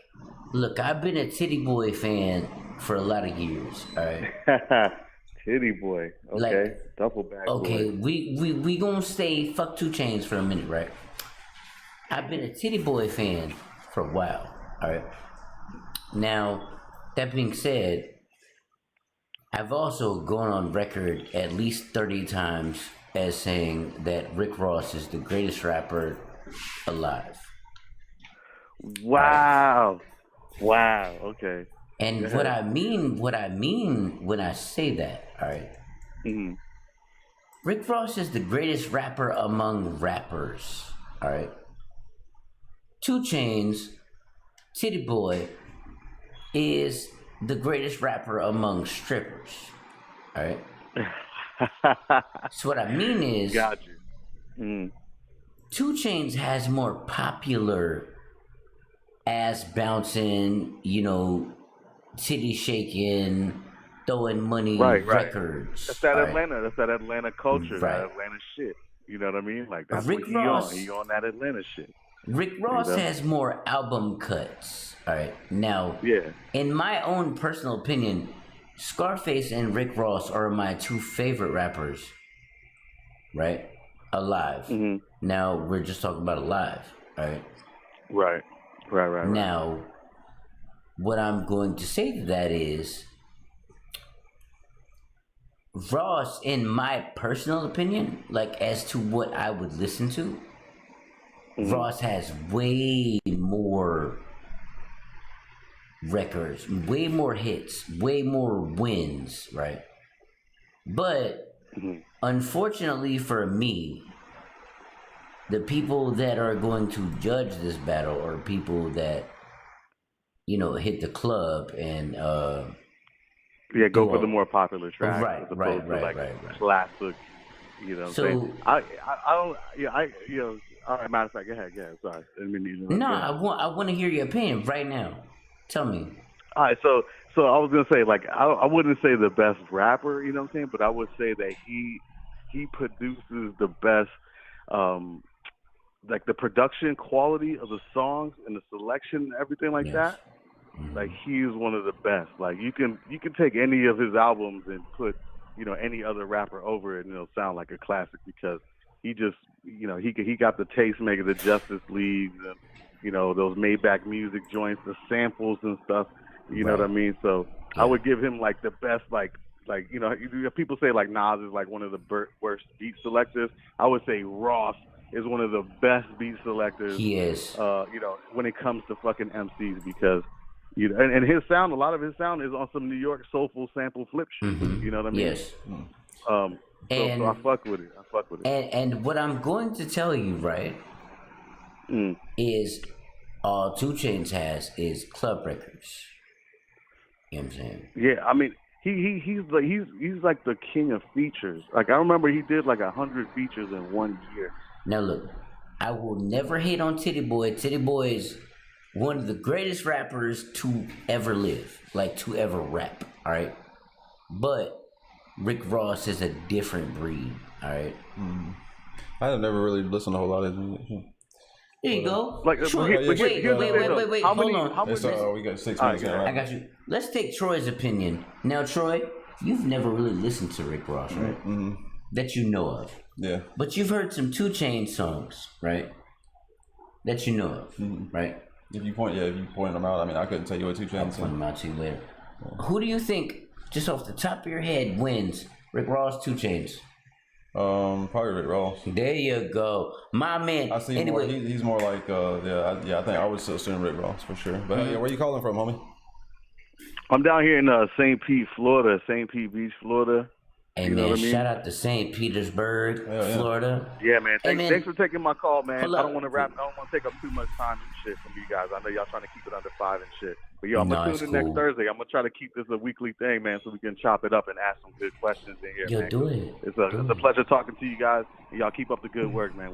look, I've been a Titty Boy fan for a lot of years, all right? Titty Boy, okay, like, duffel bag. Okay, boy. we gonna say fuck 2 Chainz for a minute, right? I've been a Titty Boy fan for a while, all right? Now, that being said, I've also gone on record at least 30 times as saying that Rick Ross is the greatest rapper alive. Wow. Wow, okay. And what I mean when I say that, all right? Mm-hmm. Rick Ross is the greatest rapper among rappers, all right? 2 Chainz, Titty Boy, is the greatest rapper among strippers, all right? So what I mean is, got you. 2 Chainz has more popular ass bouncing, you know, titty shaking, throwing money records. That's that Atlanta. That's that Atlanta culture. Right. That Atlanta shit. You know what I mean? Like that's Rick what he Ross, on. He on that Atlanta shit. Rick Ross You know? has more album cuts. All right. Now, in my own personal opinion, Scarface and Rick Ross are my 2 favorite rappers. Right? Alive. Now, we're just talking about alive. All right? Right. Now, what I'm going to say to that is, Ross, in my personal opinion, like as to what I would listen to, Ross has way more records, way more hits, way more wins, right? But unfortunately for me, the people that are going to judge this battle are people that, you know, hit the club and go for the more popular tracks right, as opposed to like classic. You know what I'm So- saying? I don't. Yeah, you know. All right, matter of fact, go ahead. Sorry, I didn't mean to interrupt. No, Go ahead. I want to hear your opinion right now. Tell me. All right, so I was gonna say, like, I wouldn't say the best rapper, you know what I'm saying, but I would say that he produces the best, like the production quality of the songs and the selection and everything like that. Like he is one of the best. Like you can take any of his albums and put, you know, any other rapper over it and it'll sound like a classic because he just, you know, he got the tastemaker, the Justice League, and, you know, those Maybach music joints, the samples and stuff. You know what I mean? So I would give him like the best, like you know, people say like Nas is like one of the worst beat selectors. I would say Ross is one of the best beat selectors. He is. You know, when it comes to fucking MCs because. You know, and his sound, a lot of his sound is on some New York soulful sample flip shit. You know what I mean? Yes. So I fuck with it. And what I'm going to tell you, right, is all 2 Chainz has is club records. You know what I'm saying? Yeah, I mean, he's like the king of features. Like I remember he did like 100 features in 1 year. Now look, I will never hate on Titty Boy. Titty Boy is one of the greatest rappers to ever live, like to ever rap, all right? But Rick Ross is a different breed, all right? I have never really listened to a whole lot of his music. There you go. Like, Sure. wait, Wait. How Hold many- on. how many- we got 6 minutes. I got you. Let's take Troy's opinion. Now, Troy, you've never really listened to Rick Ross, right? That you know of. Yeah. But you've heard some 2 Chainz songs, right? That you know of, right? If you point them out, I mean, I couldn't tell you what 2 Chainz. I'll point them out to you later. Who do you think, just off the top of your head, wins? Rick Ross, 2 Chainz? Probably Rick Ross. There you go, my man. I see anyway, more. He's more like I think I would still assume Rick Ross for sure. But yeah, where you calling from, homie? I'm down here in St. Pete, Florida, St. Pete Beach, Florida. Hey You know man, what I mean? shout out to St. Petersburg, Florida. Yeah, man. Hey, Thanks for taking my call, man. Hold I up. don't want to take up too much time and shit from you guys. I know y'all trying to keep it under 5 and shit. But yo, I'm No, gonna it's tune in next cool. Thursday. I'm gonna try to keep this a weekly thing, man, so we can chop it up and ask some good questions in here, Yo, man. do it. It's a pleasure talking to you guys. Y'all keep up the good work, man.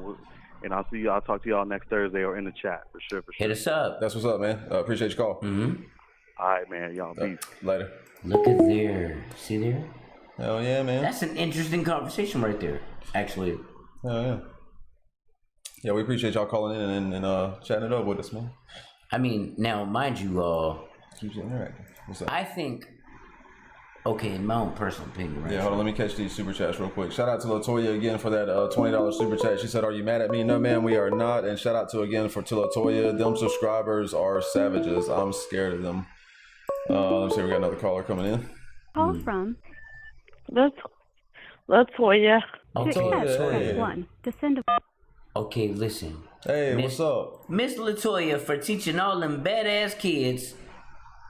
And I'll see y'all. I'll talk to y'all next Thursday or in the chat for sure. Hit us up. That's what's up, man. Appreciate your call. All right, man. Y'all peace. Later. Look at there. See there? Hell yeah, man. That's an interesting conversation right there, actually. Hell yeah. Yeah, we appreciate y'all calling in and chatting it up with us, man. I mean, now, mind you, What's up? I think, okay, in my own personal opinion, right? Yeah, hold on. Let me catch these super chats real quick. Shout out to Latoya again for that $20 super chat. She said, "Are you mad at me?" No, man, we are not. And shout out to Latoya. Them subscribers are savages. I'm scared of them. Let's see. We got another caller coming in. Call from Latoya. Okay, Press Latoya. 1 to send a... Okay, listen. Hey, what's up? Miss Latoya for teaching all them badass kids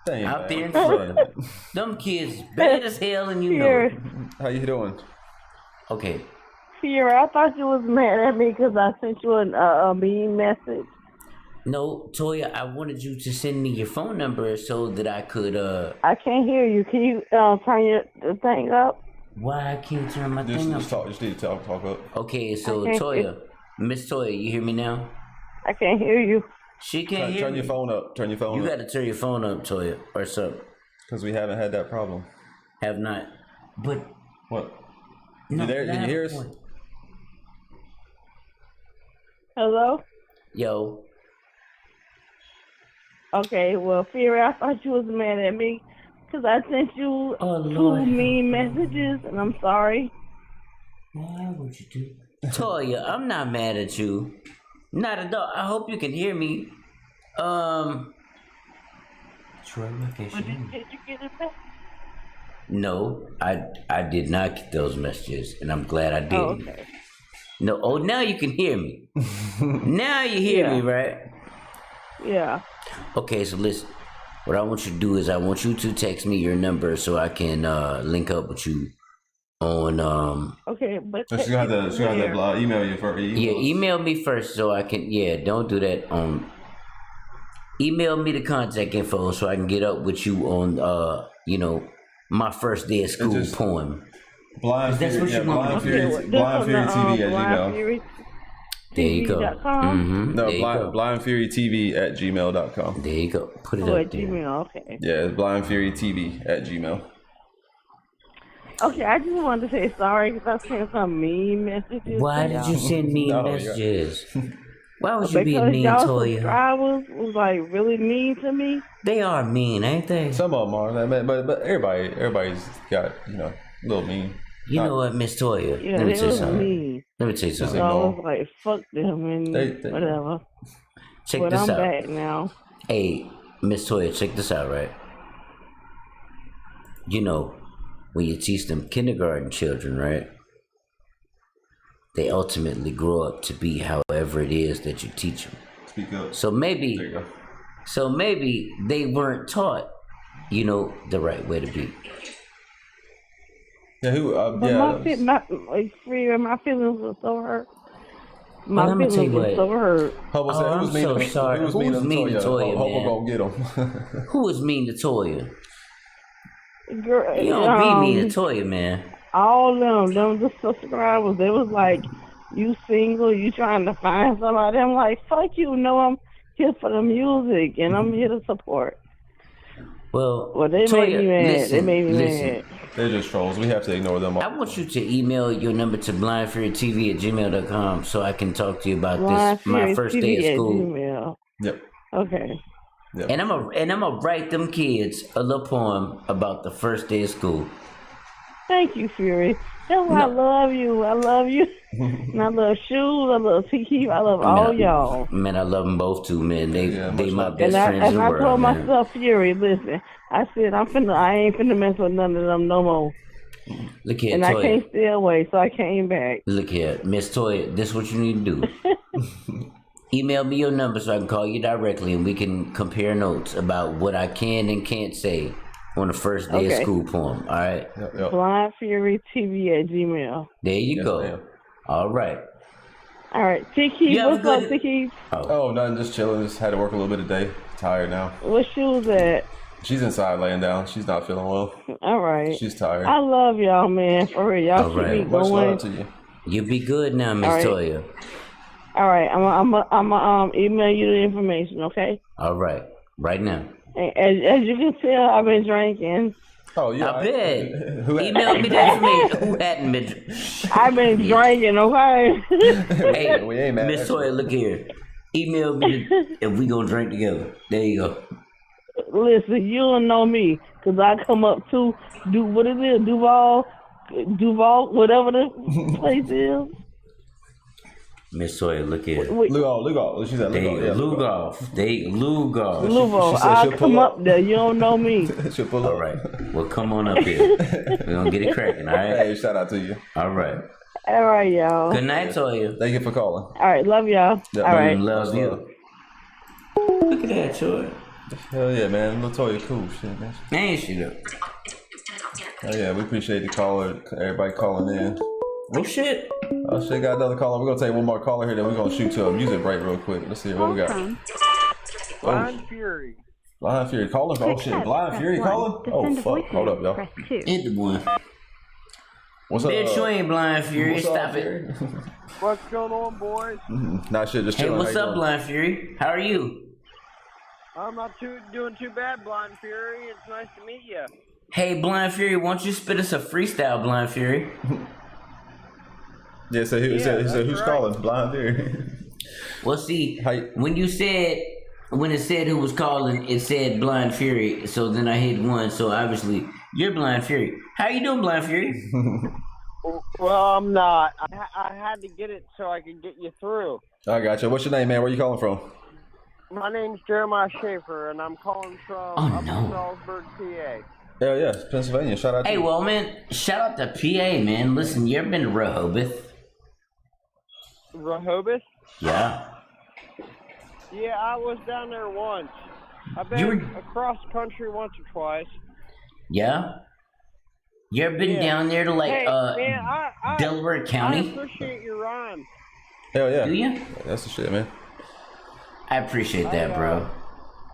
Dang, out man. there in Florida. Them kids bad as hell and you know it. How you doing? Okay. Sierra, I thought you was mad at me because I sent you a mean message. No, Toya, I wanted you to send me your phone number so that I could, I can't hear you. Can you turn the thing up? Why I can't turn my thing up? Just need to talk up. Okay, so Okay. Toya, Miss Toya, you hear me now? I can't hear you. She can't hear Turn me. your phone up. Turn your phone You up. got to turn your phone up, Toya, or something. Because we haven't had that problem. Have not. But what? No, You there? Can you hear us? Hello? Yo. Okay, well, Fury, I thought you was mad at me because I sent you two mean messages, and I'm sorry. Why would you do? Toya, I'm not mad at you. Not at all. I hope you can hear me. Troy, Did you get it back? No, I did not get those messages, and I'm glad I didn't. Oh, okay. No, now you can hear me. Now you hear me, right? Yeah. Okay, so listen. What I want you to do is I want you to text me your number so I can link up with you on Okay, but So she's gonna have to email you for Yeah, email me first so I can don't do that email me the contact info so I can get up with you on my first day of school poem. Blind That's Fury, what you Blind Fury, Blind Fury TV at Gmail. There you go. No, Blind Fury TV at gmail.com. There you go. Put it Oh, up at there. Gmail, okay. Yeah, it's Blind Fury TV at Gmail. Okay, I just wanted to say sorry because I sent some mean messages. Why did you send me messages? Why would you be because mean, y'all Toya? subscribers was like really mean to me. They are mean, ain't they? Some of them are, but everybody's got a little mean. You know what, Miss Toya? Yeah, Let me they tell you was something. mean. Let me tell you So something. I was like, fuck them and whatever. Check but this I'm out. back now. Hey, Miss Toya, check this out, right? You know, when you teach them kindergarten children, right? They ultimately grow up to be however it is that you teach them. Speak up. So maybe they weren't taught, the right way to be. Yeah, my feelings were so hurt. My Well, let me tell you feelings were what. so hurt. I'm so sorry. Who was mean to Toya, Hope we're man? gonna get him. Who was mean to Toya? Girl, You don't be mean to Toya, man. All them the subscribers, they was like, you single, you trying to find somebody. I'm like, fuck you, no, I'm here for the music and I'm here to support. Well, they Toya, made me mad. listen, They made me listen. mad. They're just trolls. We have to ignore them all. I want you to email your number to blindfurytv@gmail.com so I can talk to you about this, my first day of school. Gmail. Yep. Okay. Yep. And I'm gonna write them kids a little poem about the first day of school. Thank you, Fury. That's why I love you. I love you. And I love Shoes. I love Tiki. I love all y'all. Man, I love them both too, man. They my best friends in the I world, told man. myself, Fury, listen. I said I ain't finna mess with none of them no more. Look here, and Toya. I can't stay away, so I came back. Look here, Miss Toya. This is what you need to do. Email me your number so I can call you directly, and we can compare notes about what I can and can't say on the first day of school poem. All right. Yep. BlindFuryTV@gmail. There you go. Ma'am. All right. All right, Tiki. What's up, Tiki? Oh, nothing. Just chilling. Just had to work a little bit today. Tired now. Where Shoes at? She's inside laying down. She's not feeling well. All right. She's tired. I love y'all, man. For real, y'all keep me Much going. love to you. You be good now, Miss Toya. All right, I'm email you the information, okay? All right, right now. As you can tell, I've been drinking. Oh, yeah. I bet. Email me the information. Who hadn't been? I've been drinking, okay? Hey, we ain't mad. Miss Toya, look here. Email me if we gonna drink together. There you go. Listen, you don't know me, because I come up to what is it, Duval, whatever the place is. Miss Toya, look here. Lugoff. She said Lugoff. Lugoff. Lugoff, I'll come up there. You don't know me. She'll pull up. All right. Well, come on up here. We're gonna get it cracking, all right? Hey, shout out to you. All right. All right, y'all. Good night, Toya. Thank you for calling. All right, love y'all. Yep, All right. Love you. Look at that, Toya. Hell yeah, man. Little Toya cool shit, man. Ain't she though? Oh yeah, we appreciate the caller, everybody calling in. Oh shit. Oh shit, got another caller. We're gonna take one more caller here, then we're gonna shoot to a music break real quick. Let's see what we got. Blind Fury. Blind Fury calling? Oh shit, Blind Fury calling? Oh fuck, hold up, y'all. Hit the one. What's up? Bitch, you ain't Blind Fury. What's up, Stop it. Fury? What's going on, boys? Nah, shit, just Hey, chilling. what's How you up, doing? Blind Fury? How are you? I'm not doing too bad, Blind Fury. It's nice to meet you. Hey, Blind Fury, why don't you spit us a freestyle, Blind Fury? Yeah, so he said, who's calling? Blind Fury. Well, see, when it said who was calling, it said Blind Fury. So then I hit one. So obviously, you're Blind Fury. How you doing, Blind Fury? Well, I'm not. I had to get it so I could get you through. I got you. What's your name, man? Where you calling from? My name's Jeremiah Schaefer, and I'm calling from up in Salisbury, PA. Hell yeah, Pennsylvania. Shout out to Hey, you. well, man, shout out to PA, man. Listen, you ever been to Rehoboth? Rehoboth? Yeah. Yeah, I was down there once. I've been across country once or twice. Yeah? You ever been down there to, like, Hey, man, Delaware County? I appreciate your rhyme. Hell yeah. Do you? That's the shit, man. I appreciate that, bro.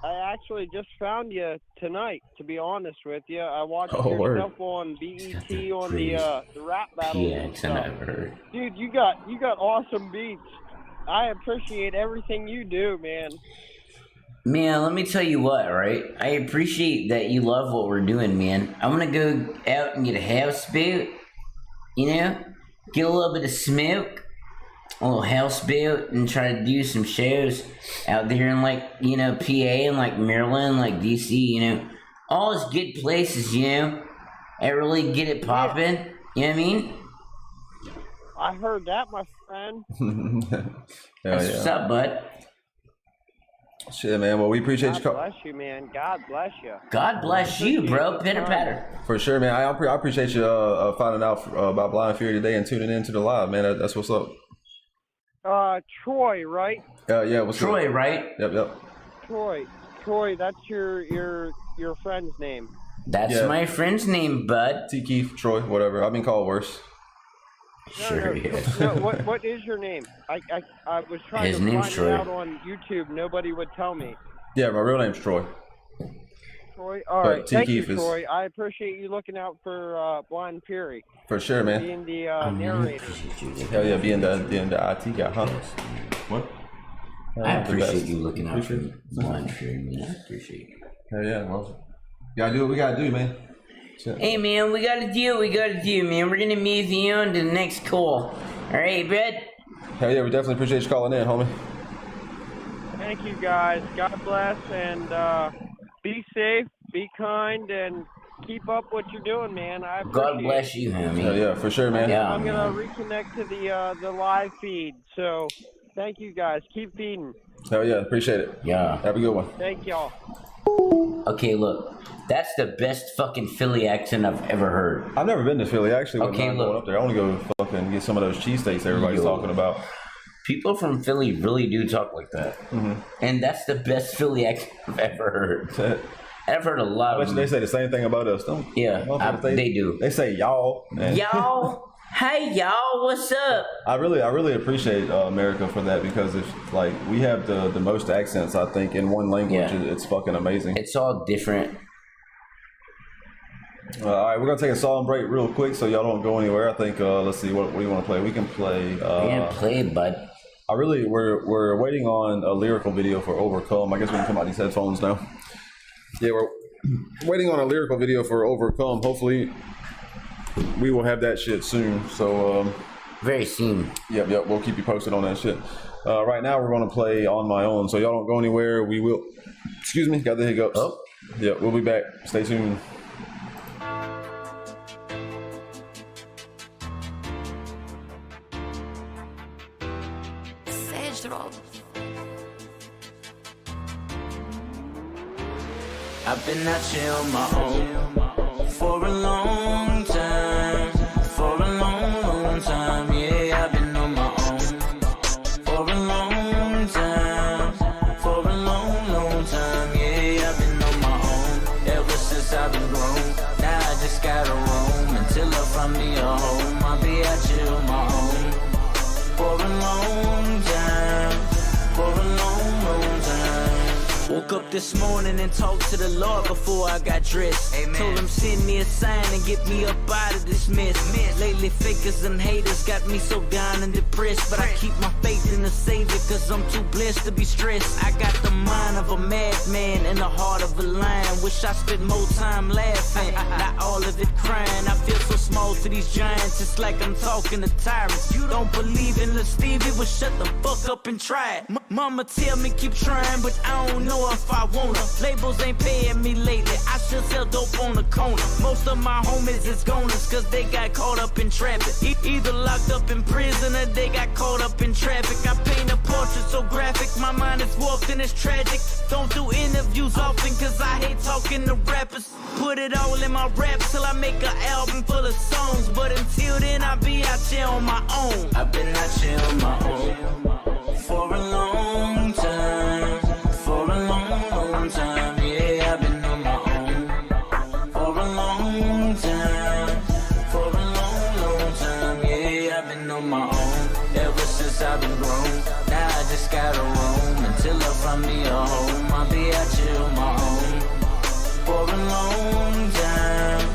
I actually just found you tonight, to be honest with you. I watched Oh, your word. stuff on BET on the rap battles Yeah, and accent stuff. I've heard. Dude, you got awesome beats. I appreciate everything you do, man. Man, let me tell you what, right? I appreciate that you love what we're doing, man. I'm gonna go out and get a houseboat, you know? Get a little bit of smoke, a little houseboat, and try to do some shows out there in, like, you know, PA and, like, Maryland, like, DC, you know? All those good places, you know? And really get it popping, you know what I mean? I heard that, my friend. That's what's up, bud. Shit, man. Well, we appreciate you God calling. bless you, man. God bless you. God bless you, bro. Pitter patter. For sure, man. I appreciate you finding out about Blind Fury today and tuning into the live, man. That's what's up. Troy, right? Yeah, what's Troy, up? right? Yep. Troy, that's your friend's name. That's my friend's name, bud. T. Keith, Troy, whatever. I've been called worse. Sure, No, what is your name? I was trying His to name's find Troy. it out on YouTube. Nobody would tell me. Yeah, my real name's Troy. Troy, all But right. Thank you, T-Keef is- Troy. I appreciate you looking out for Blind Fury. For sure, man. Being the narrator. Hell yeah, being the IT guy, huh? What? I The appreciate best. you looking out for Appreciate it. Blind Fury, man. I appreciate it. Hell yeah, well, gotta do what we gotta do, man. Shit. Hey, man, we gotta do what we gotta do, man. We're gonna move you on to the next call. All right, bud? Hell yeah, we definitely appreciate you calling in, homie. Thank you, guys. God bless, and be safe, be kind, and keep up what you're doing, man. I appreciate God bless you, homie. Hell yeah, for sure, man. Yeah, I'm man. gonna reconnect to the live feed. So, thank you, guys. Keep feeding. Hell yeah, appreciate it. Yeah. Have a good one. Thank y'all. Okay, look. That's the best fucking Philly accent I've ever heard. I've never been to Philly. I actually wouldn't Okay, mind look. going up there. I want to go fucking get some of those cheesesteaks everybody's Yo. talking about. People from Philly really do talk like that. Mm-hmm. And that's the best Philly accent I've ever heard. I've heard a lot of them. They say the same thing about us, don't they? Yeah, they do. They say y'all. Man. Y'all, hey y'all, what's up? I really appreciate America for that because it's like we have the most accents I think in one language. Yeah. It's fucking amazing. It's all different. All right, we're gonna take a song break real quick so y'all don't go anywhere. I think let's see what do you want to play. We can play. Play it, bud. We're waiting on a lyrical video for Overcome. I guess we can come out these headphones now. Yeah, we're waiting on a lyrical video for Overcome. Hopefully, we will have that shit soon. So very soon. Yep. We'll keep you posted on that shit. Right now, we're gonna play On My Own. So y'all don't go anywhere. We will. Excuse me, got the hiccups. Oh. Yeah, we'll be back. Stay tuned. I've been out here on my own for a long time, for a long time, yeah, I've been on my own for a long time, for a long time, yeah, I've been on my own ever since I've been grown. Now I just gotta roam until I find me a home. I'll be out here on my own for a long time, for a long time. Woke Woke up this morning and talked to the Lord before I got dressed. Amen. Told him send me a sign and get me up out of this mess. Lately fakers and haters got me so down and depressed, but I keep my faith in the Savior cause I'm too blessed to be stressed. I got the mind of a madman and the heart of a lion. Wish I spent more time laughing, not all of it crying. I feel so small to these giants, it's like I'm talking to tyrants. You don't believe in Lil Stevie, well shut the fuck up and try it. Mama tell me keep trying, but I don't know if I wanna. Labels ain't paying me lately, I should sell dope on the corner. Most of my homies is goners cause they got caught up in traffic. Either locked up in prison or they got caught up in traffic. I paint a portrait so graphic, my mind is warped and it's tragic. Don't do interviews often cause I hate talking to rappers. Put it all in my rap till I make an album full of songs. But until then I be out here on my own. I've been out here on my own for a long time. For a long time, yeah, I've been on my own. For a long time. For a long time, yeah, I've been on my own. Ever since I've been grown. Now I just gotta roam until I find me a home. I'll be out here on my own. For a long time.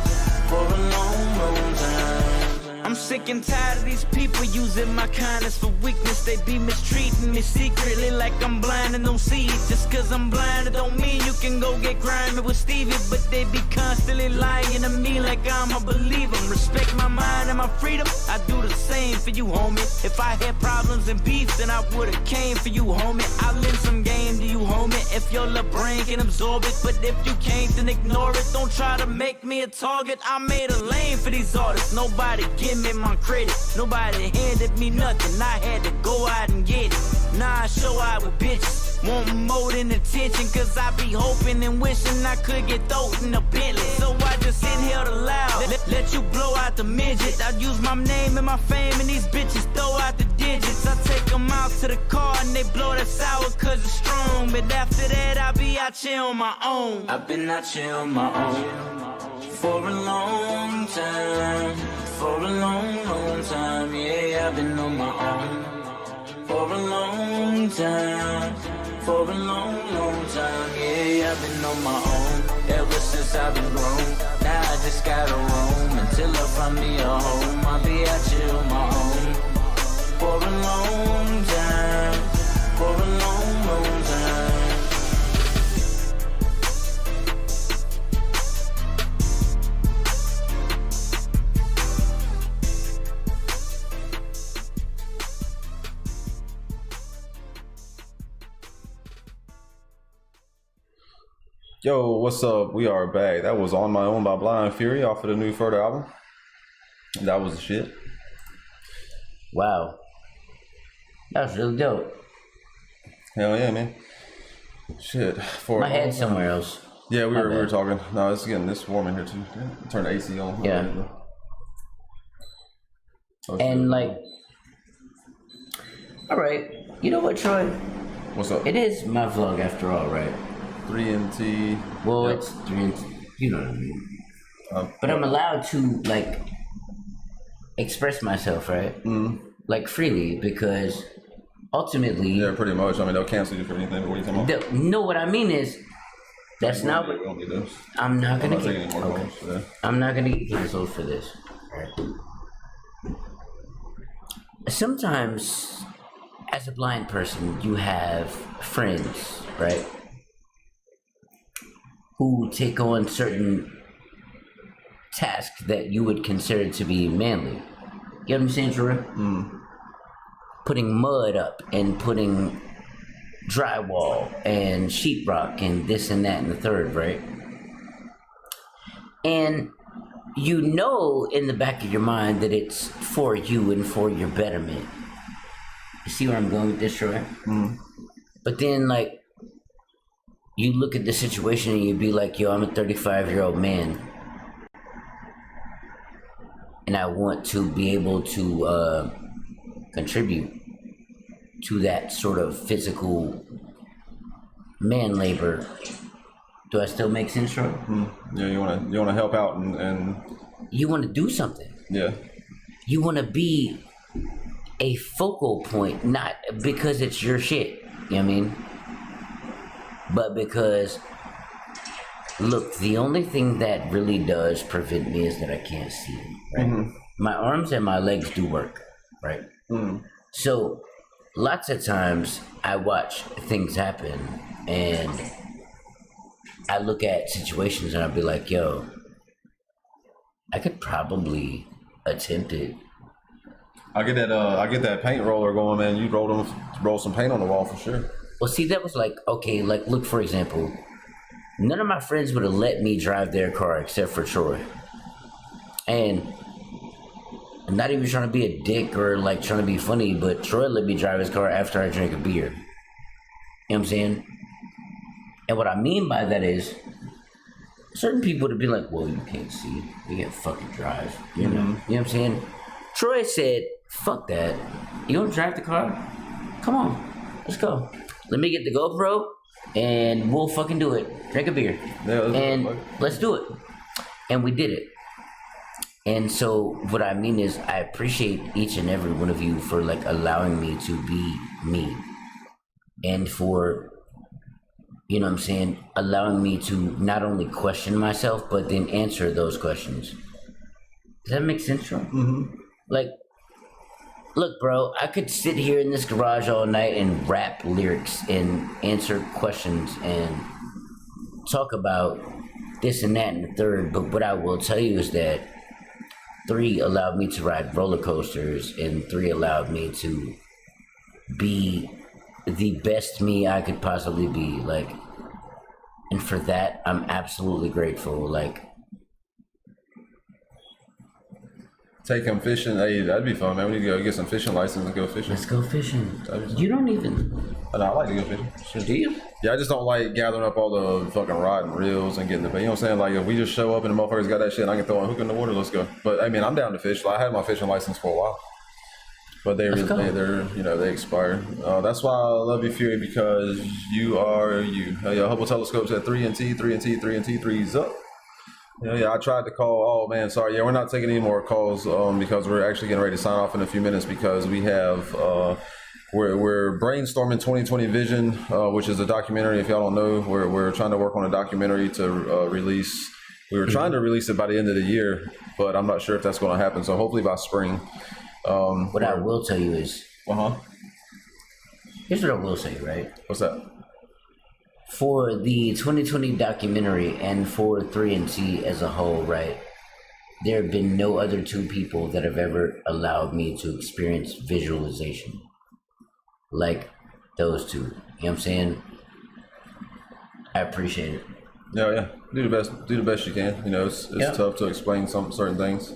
For a long time. I'm sick and tired of these people using my kindness for weakness. They be mistreating me secretly like I'm blind and don't see it. Just cause I'm blind it don't mean you can go get grimy with Stevie. But they be constantly lying to me like I'm a believer. Respect my mind and my freedom, I do the same for you, homie. If I had problems and beef, then I would've came for you, homie. I'll lend some game to you, homie, if your little brain can absorb it. But if you can't, then ignore it. Don't try to make me a target. I made a lane for these artists. Nobody give me my credit. Nobody handed me nothing. I had to go out and get it. Now I show out with bitches. Want more than attention, cause I be hoping and wishing I could get throat in a Bentley. So I just inhaled aloud, let you blow out the midget. I use my name and my fame and these bitches throw out the digits. I take them out to the car and they blow that sour cause it's strong. But after that I be out here on my own. I've been out here on my own for a long time. For a long time, yeah, I've been on my own. For a long time. For a long time, yeah, I've been on my own. Ever since I've been grown. Now I just gotta roam until I find me a home. I'll be out here on my own. For a long time. For a long time. Yo, what's up? We are back. That was On My Own by Blind Fury off of the new Further album. That was the shit. Wow. That was really dope. Hell yeah, man. Shit. My head's somewhere else. Yeah, we were talking. No, it's getting this warm in here too. Turn the AC on. Yeah. And like, all right. You know what, Troy? What's up? It is my vlog after all, right? 3NT. Well, yep. It's 3NT. You know what I mean. But I'm allowed to like express myself, right? Mm-hmm. Like freely, because ultimately. Yeah, pretty much. I mean, they'll cancel you for anything. But what are you talking about? No, what I mean is, that's not what. I'm not gonna get. Okay. Calls, yeah. I'm not gonna get canceled for this. Right? Sometimes, as a blind person, you have friends, right? Who take on certain tasks that you would consider to be manly. You know what I'm saying, Troy? Putting mud up and putting drywall and sheetrock and this and that and the third, right? And you know in the back of your mind that it's for you and for your betterment. You see where I'm going with this, Troy? But then, like, you look at the situation and you be like, yo, I'm a 35-year-old man. And I want to be able to contribute to that sort of physical man labor. Do I still make sense, Troy? Yeah, you wanna help out and you wanna do something. Yeah. You wanna be a focal point, not because it's your shit. You know what I mean? but because, look, the only thing that really does prevent me is that I can't see, right? Mm-hmm. My arms and my legs do work, right? Mm-hmm. So lots of times I watch things happen and I look at situations and I'll be like, yo, I could probably attempt it. I get that paint roller going, man. You roll some paint on the wall for sure. Well, see, that was like, okay, like, look, for example, none of my friends would have let me drive their car except for Troy. And I'm not even trying to be a dick or like trying to be funny, but Troy let me drive his car after I drank a beer. You know what I'm saying? And what I mean by that is, certain people would be like, well, you can't see. You can't fucking drive. You know? You know what I'm saying? Troy said, fuck that. You want to drive the car? Come on. Let's go. Let me get the GoPro and we'll fucking do it. Drink a beer. Yeah, and let's do it. And we did it. And so what I mean is I appreciate each and every one of you for like allowing me to be me. And for, you know what I'm saying, allowing me to not only question myself, but then answer those questions. Does that make sense, Troy? Mm-hmm. Like, look, bro, I could sit here in this garage all night and rap lyrics and answer questions and talk about this and that and the third, but what I will tell you is that 3 allowed me to ride roller coasters and 3 allowed me to be the best me I could possibly be, like, and for that, I'm absolutely grateful, like. Take him fishing. Hey, that'd be fun, man. We need to go get some fishing license and go fishing. Let's go fishing. You don't even. I like to go fishing. Sure. Do you? Yeah, I just don't like gathering up all the fucking rod and reels and getting the. You know what I'm saying? Like, if we just show up and the motherfuckers got that shit and I can throw a hook in the water, let's go. But I mean, I'm down to fish. Like, I had my fishing license for a while, but they're you know, they expired. That's why I love you, Fury, because you are you. Hubble telescope's at 3 and T, 3 and T, 3 and T, 3's up. Yeah, I tried to call. Oh man, sorry. Yeah, we're not taking any more calls because we're actually getting ready to sign off in a few minutes because we have we're brainstorming 2020 Vision, which is a documentary. If y'all don't know, we're trying to work on a documentary to release. We were trying to release it by the end of the year, but I'm not sure if that's going to happen. So hopefully by spring. What I will tell you is, here's what I will say, right? What's that? For the 2020 documentary and for 3 and T as a whole, right? There have been no other 2 people that have ever allowed me to experience visualization like those 2. You know what I'm saying? I appreciate it. Yeah. Do the best you can. You know, it's tough to explain some certain things.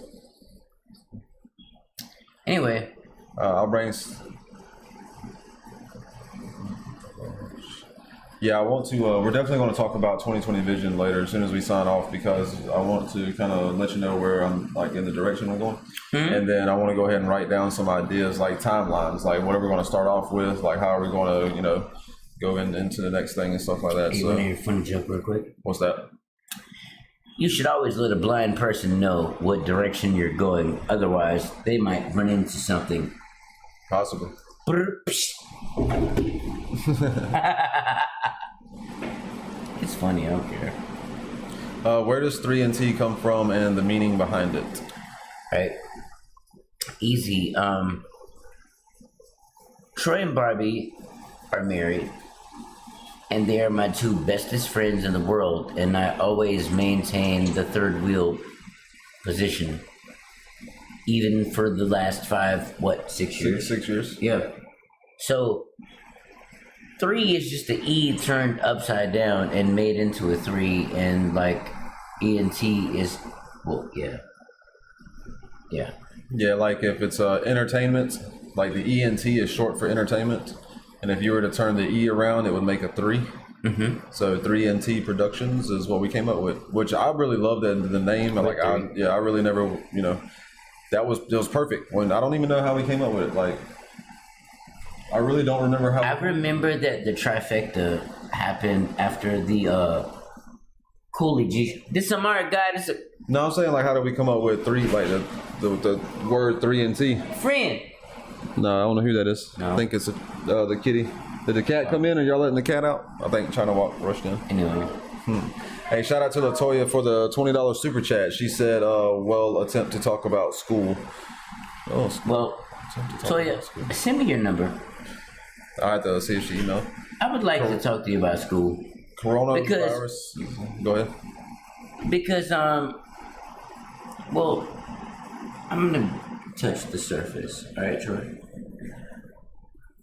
Anyway, I'll bring. Yeah, I want to. We're definitely going to talk about 2020 Vision later, as soon as we sign off, because I want to kind of let you know where I'm, like, in the direction I'm going, and then I want to go ahead and write down some ideas, like timelines, like what are we going to start off with, like how are we going to, you know, go into the next thing and stuff like that. Hey, you want to hear a funny joke real quick? What's that? You should always let a blind person know what direction you're going, otherwise they might run into something. Possibly. It's funny, I don't care. Where does 3 and T come from and the meaning behind it? Right. Easy. Troy and Barbie are married, and they are my 2 bestest friends in the world, and I always maintain the third wheel position, even for the last 6 years? 6 years. Yeah. So 3 is just an E turned upside down and made into a 3, and like E and T is, well, yeah. Yeah, like if it's entertainment, like the E and T is short for entertainment, and if you were to turn the E around, it would make a 3. Mm-hmm. So 3 and T Productions is what we came up with, which I really love the name. I really never, you know, it was perfect. When I don't even know how we came up with it, like. I really don't remember how. I remember that the trifecta happened after the Coolidge. This Samara guy. No, I'm saying, like, how did we come up with 3? Like the word 3 and T. Friend. No, I don't know who that is. No. I think it's the kitty. Did the cat come in or y'all letting the cat out? I think China rushed in. Anyway. Hey, shout out to Latoya for the $20 super chat. She said, well, attempt to talk about school. Oh, well, Toya, send me your number. I have to see if she emailed. I would like to talk to you about school. Coronavirus. Go ahead. Because, well, I'm going to touch the surface. All right, Troy?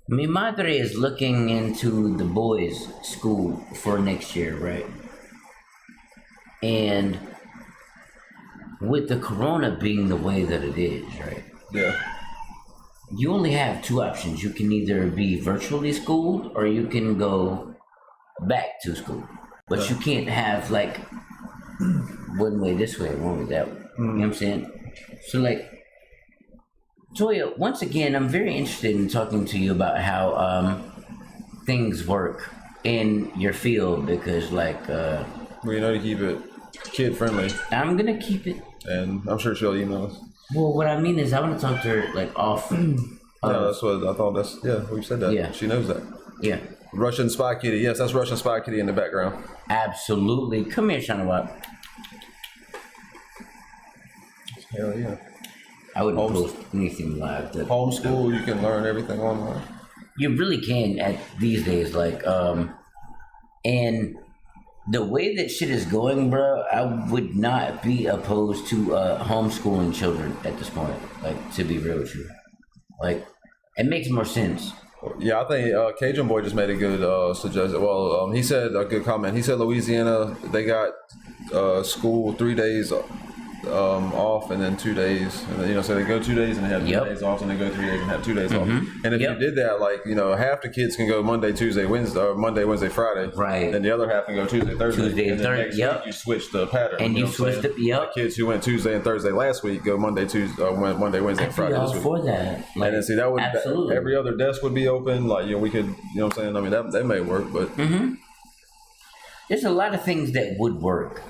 Mi madre is looking into the boys' school for next year, right? And with the corona being the way that it is, right? Yeah. You only have two options. You can either be virtually schooled or you can go back to school. But you can't have like one way this way, one way that way. You know what I'm saying? So like, Toya, once again, I'm very interested in talking to you about how things work in your field because like... well, you know to keep it kid-friendly. I'm going to keep it. And I'm sure she'll email us. Well, what I mean is I want to talk to her like off... yeah, that's what I thought. We said that. Yeah. She knows that. Yeah. Russian Spy Kitty. Yes, that's Russian Spy Kitty in the background. Absolutely. Come here, Shanawat. Hell yeah. I wouldn't post anything live. Homeschool, you can learn everything online. You really can at these days, like, and the way that shit is going, bro, I would not be opposed to homeschooling children at this point. Like, to be real with you, like, it makes more sense. Yeah, I think Cajun Boy just made a good suggestion. Well, he said a good comment. He said Louisiana, they got school 3 days off and then 2 days, and then, so they go 2 days and they have 3 days off, and they go 3 days and have 2 days off. And if you did that, like half the kids can go Monday, Tuesday, Wednesday, or Monday, Wednesday, Friday, right? And the other half can go Tuesday, Thursday, and then next week you switch the pattern, and you switched it. The kids who went Tuesday and Thursday last week go Monday, Tuesday, Monday, Wednesday, and Friday this week. For that, like, and then see that would every other desk would be open. Like we could, what I'm saying. I mean that may work, but there's a lot of things that would work.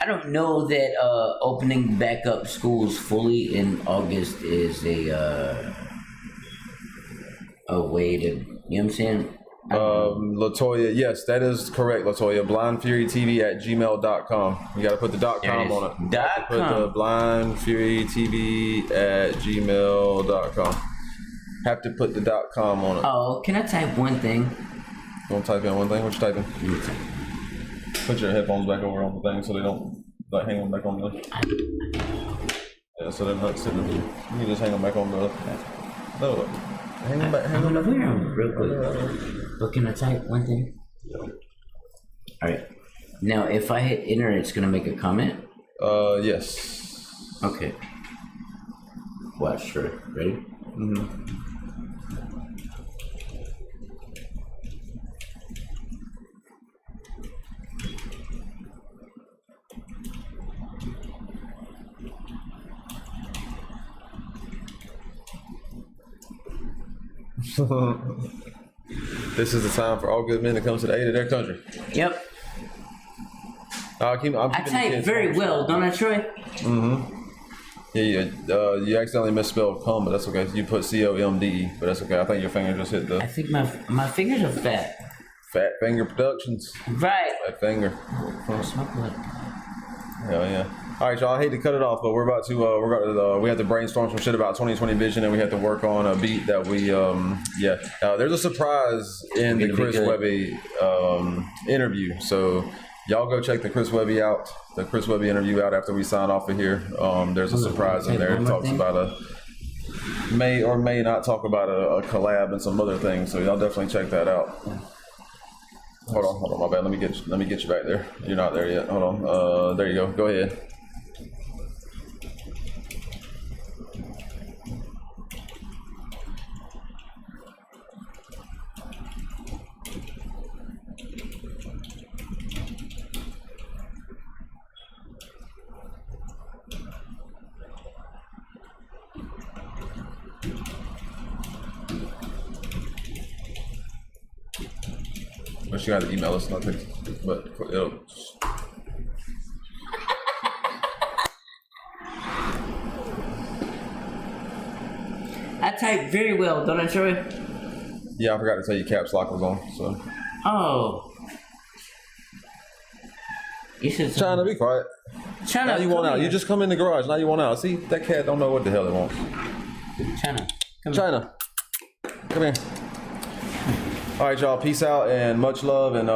I don't know that opening back up schools fully in August is a way to, you know what I'm saying? Latoya, yes, that is correct, Latoya. blindfurytv@gmail.com. You got to put the .com on it. Put the blindfurytv@gmail.com. Have to put the .com on it. Oh, can I type one thing? You want to type in one thing? What you typing? Put your headphones back over on the thing so they don't hang them back on the. Yeah, so they're not sitting. You can just hang them back on the. No, hang them back. Hang them back. Real quick. But can I type one thing? All right. Now, if I hit enter, it's gonna make a comment. Yes. Okay. Watch. Sure. Ready? This is the time for all good men to come to the aid of their country. Yep. I type very well, don't I, Troy? Yeah, you accidentally misspelled "come," but that's okay. You put COMDE, but that's okay. I think your finger just hit the. I think my fingers are fat. Fat Finger Productions. Right. Fat Finger. Smoke blood. Hell yeah. All right, y'all. I hate to cut it off, but we have to brainstorm some shit about 2020 vision, and we have to work on a beat that we there's a surprise in the Chris Webby interview, so y'all go check the Chris Webby interview out after we sign off of here. There's a surprise in there. It talks about may or may not talk about a collab and some other things, so y'all definitely check that out. Hold on, my bad. Let me get you back there. You're not there yet. Hold on. There you go. Go ahead. But you got to email us, not text. But it'll. I type very well, don't I, Troy? Yeah, I forgot to tell you caps lock was on. So. Oh. You should. China, be quiet. China, now you want out. You just come in the garage. Now you want out. See, that cat don't know what the hell it wants. China. China. Come here. All right, y'all. Peace out and much love. And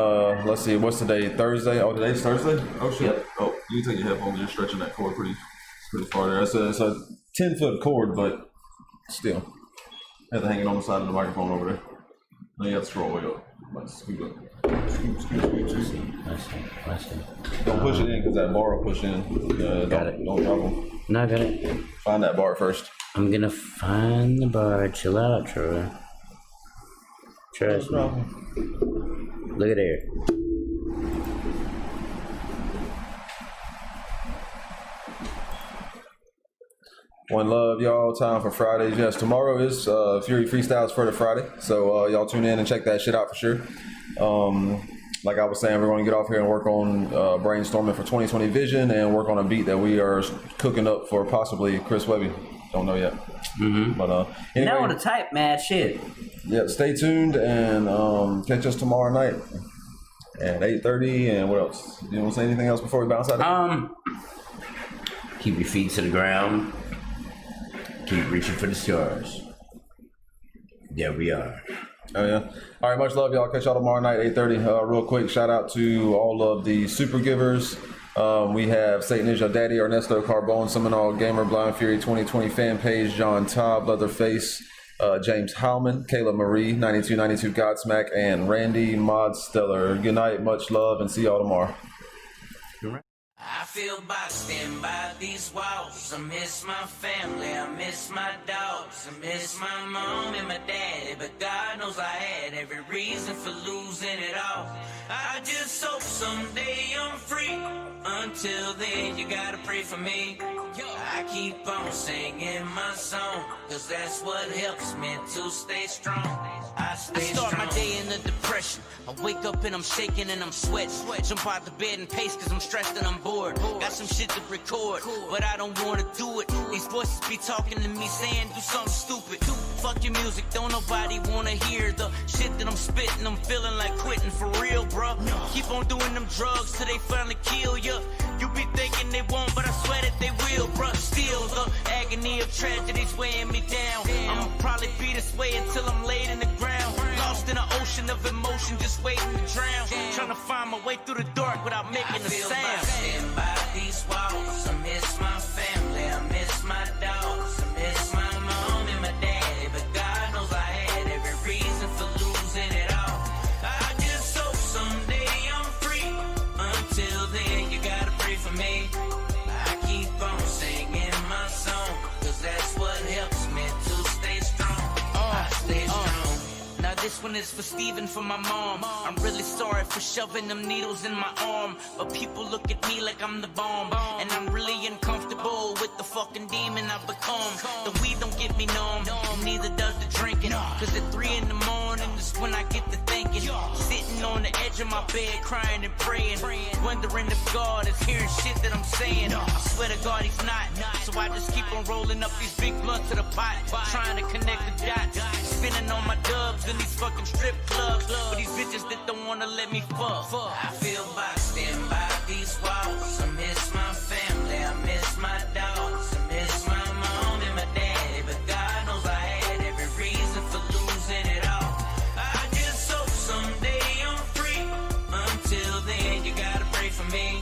let's see, what's today? Thursday. Oh, today's Thursday. Oh shit. Yep. Oh, you can take your headphones. You're stretching that cord pretty far there. It's a 10-foot cord, but still, I have to hang it on the side of the microphone over there. Now you have to scroll way up. Like, scoot up. Scoot. I see. Don't push it in because that bar will push in. Got it. Don't problem. No, I got it. Find that bar first. I'm gonna find the bar. Chill out, Troy. Trust me. Look at there. One love, y'all. Time for Fridays. Yes, tomorrow is Fury Freestyles for the Friday. So y'all tune in and check that shit out for sure. Like I was saying, we're going to get off here and work on brainstorming for 2020 vision and work on a beat that we are cooking up for possibly Chris Webby. Don't know yet. Mm-hmm. But you anyway, know the type, man. Shit. Yeah, stay tuned and catch us tomorrow night at 8:30. And what else? You want to say anything else before we bounce out? Keep your feet to the ground. Keep reaching for the stars. There we are. Oh yeah. All right, much love, y'all. Catch y'all tomorrow night, 8:30. Real quick, shout out to all of the super givers. We have Satan is Your Daddy, Ernesto Carbone, Seminole Gamer, Blind Fury 2020 fan page, John Tobb, Leatherface, James Howman, Kayla Marie, 9292 Godsmack, and Randy Modsteller. Good night, much love, and see y'all tomorrow. I feel boxed in by these walls. I miss my family, I miss my dogs, I miss my mom and my daddy, but God knows I had every reason for losing it all. I just hope someday I'm free. Until then, you gotta pray for me. I keep on singing my song, cause that's what helps me to stay strong. I start my day in a depression. I wake up and I'm shaking and I'm sweating. Jump out the bed and pace cause I'm stressed and I'm bored. Got some shit to record, but I don't wanna do it. These voices be talking to me saying do something stupid. Fuck your music, don't nobody wanna hear the shit that I'm spitting. I'm feeling like quitting for real, bruh. Keep on doing them drugs till they finally kill ya. You be thinking they won't, but I swear that they will, bruh. Still the agony of tragedies weighing me down. I'ma probably be this way until I'm laid in the ground. Lost in an ocean of emotion, just waiting to drown. Trying to find my way through the dark without making a sound. Stand by these walls. I miss my family, I miss my dogs, I miss my mom and my daddy, but God knows I had every reason for losing it all. I just hope someday I'm free. Until then, you gotta pray for me. I keep on singing my song, cause that's what helps me to stay strong. I stay strong. Now this one is for Steven, for my mom. I'm really sorry for shoving them needles in my arm, but people look at me like I'm the bomb, and I'm really uncomfortable with the fucking demon I've become. The weed don't get me numb, neither does the drinking, cause at 3 in the morning is when I get to thinking. Sitting on the edge of my bed crying and praying, wondering if God is hearing shit that I'm saying. I swear to God he's not, so I just keep on rolling up these big blunts to the pot, trying to connect the dots, spinning on my dubs in these fucking strip clubs for these bitches that don't wanna let me fuck. I feel boxed in by these walls. I miss my family, I miss my dogs, I miss my mom and my daddy, but God knows I had every reason for losing it all. I just hope someday I'm free. Until then, you gotta pray for me.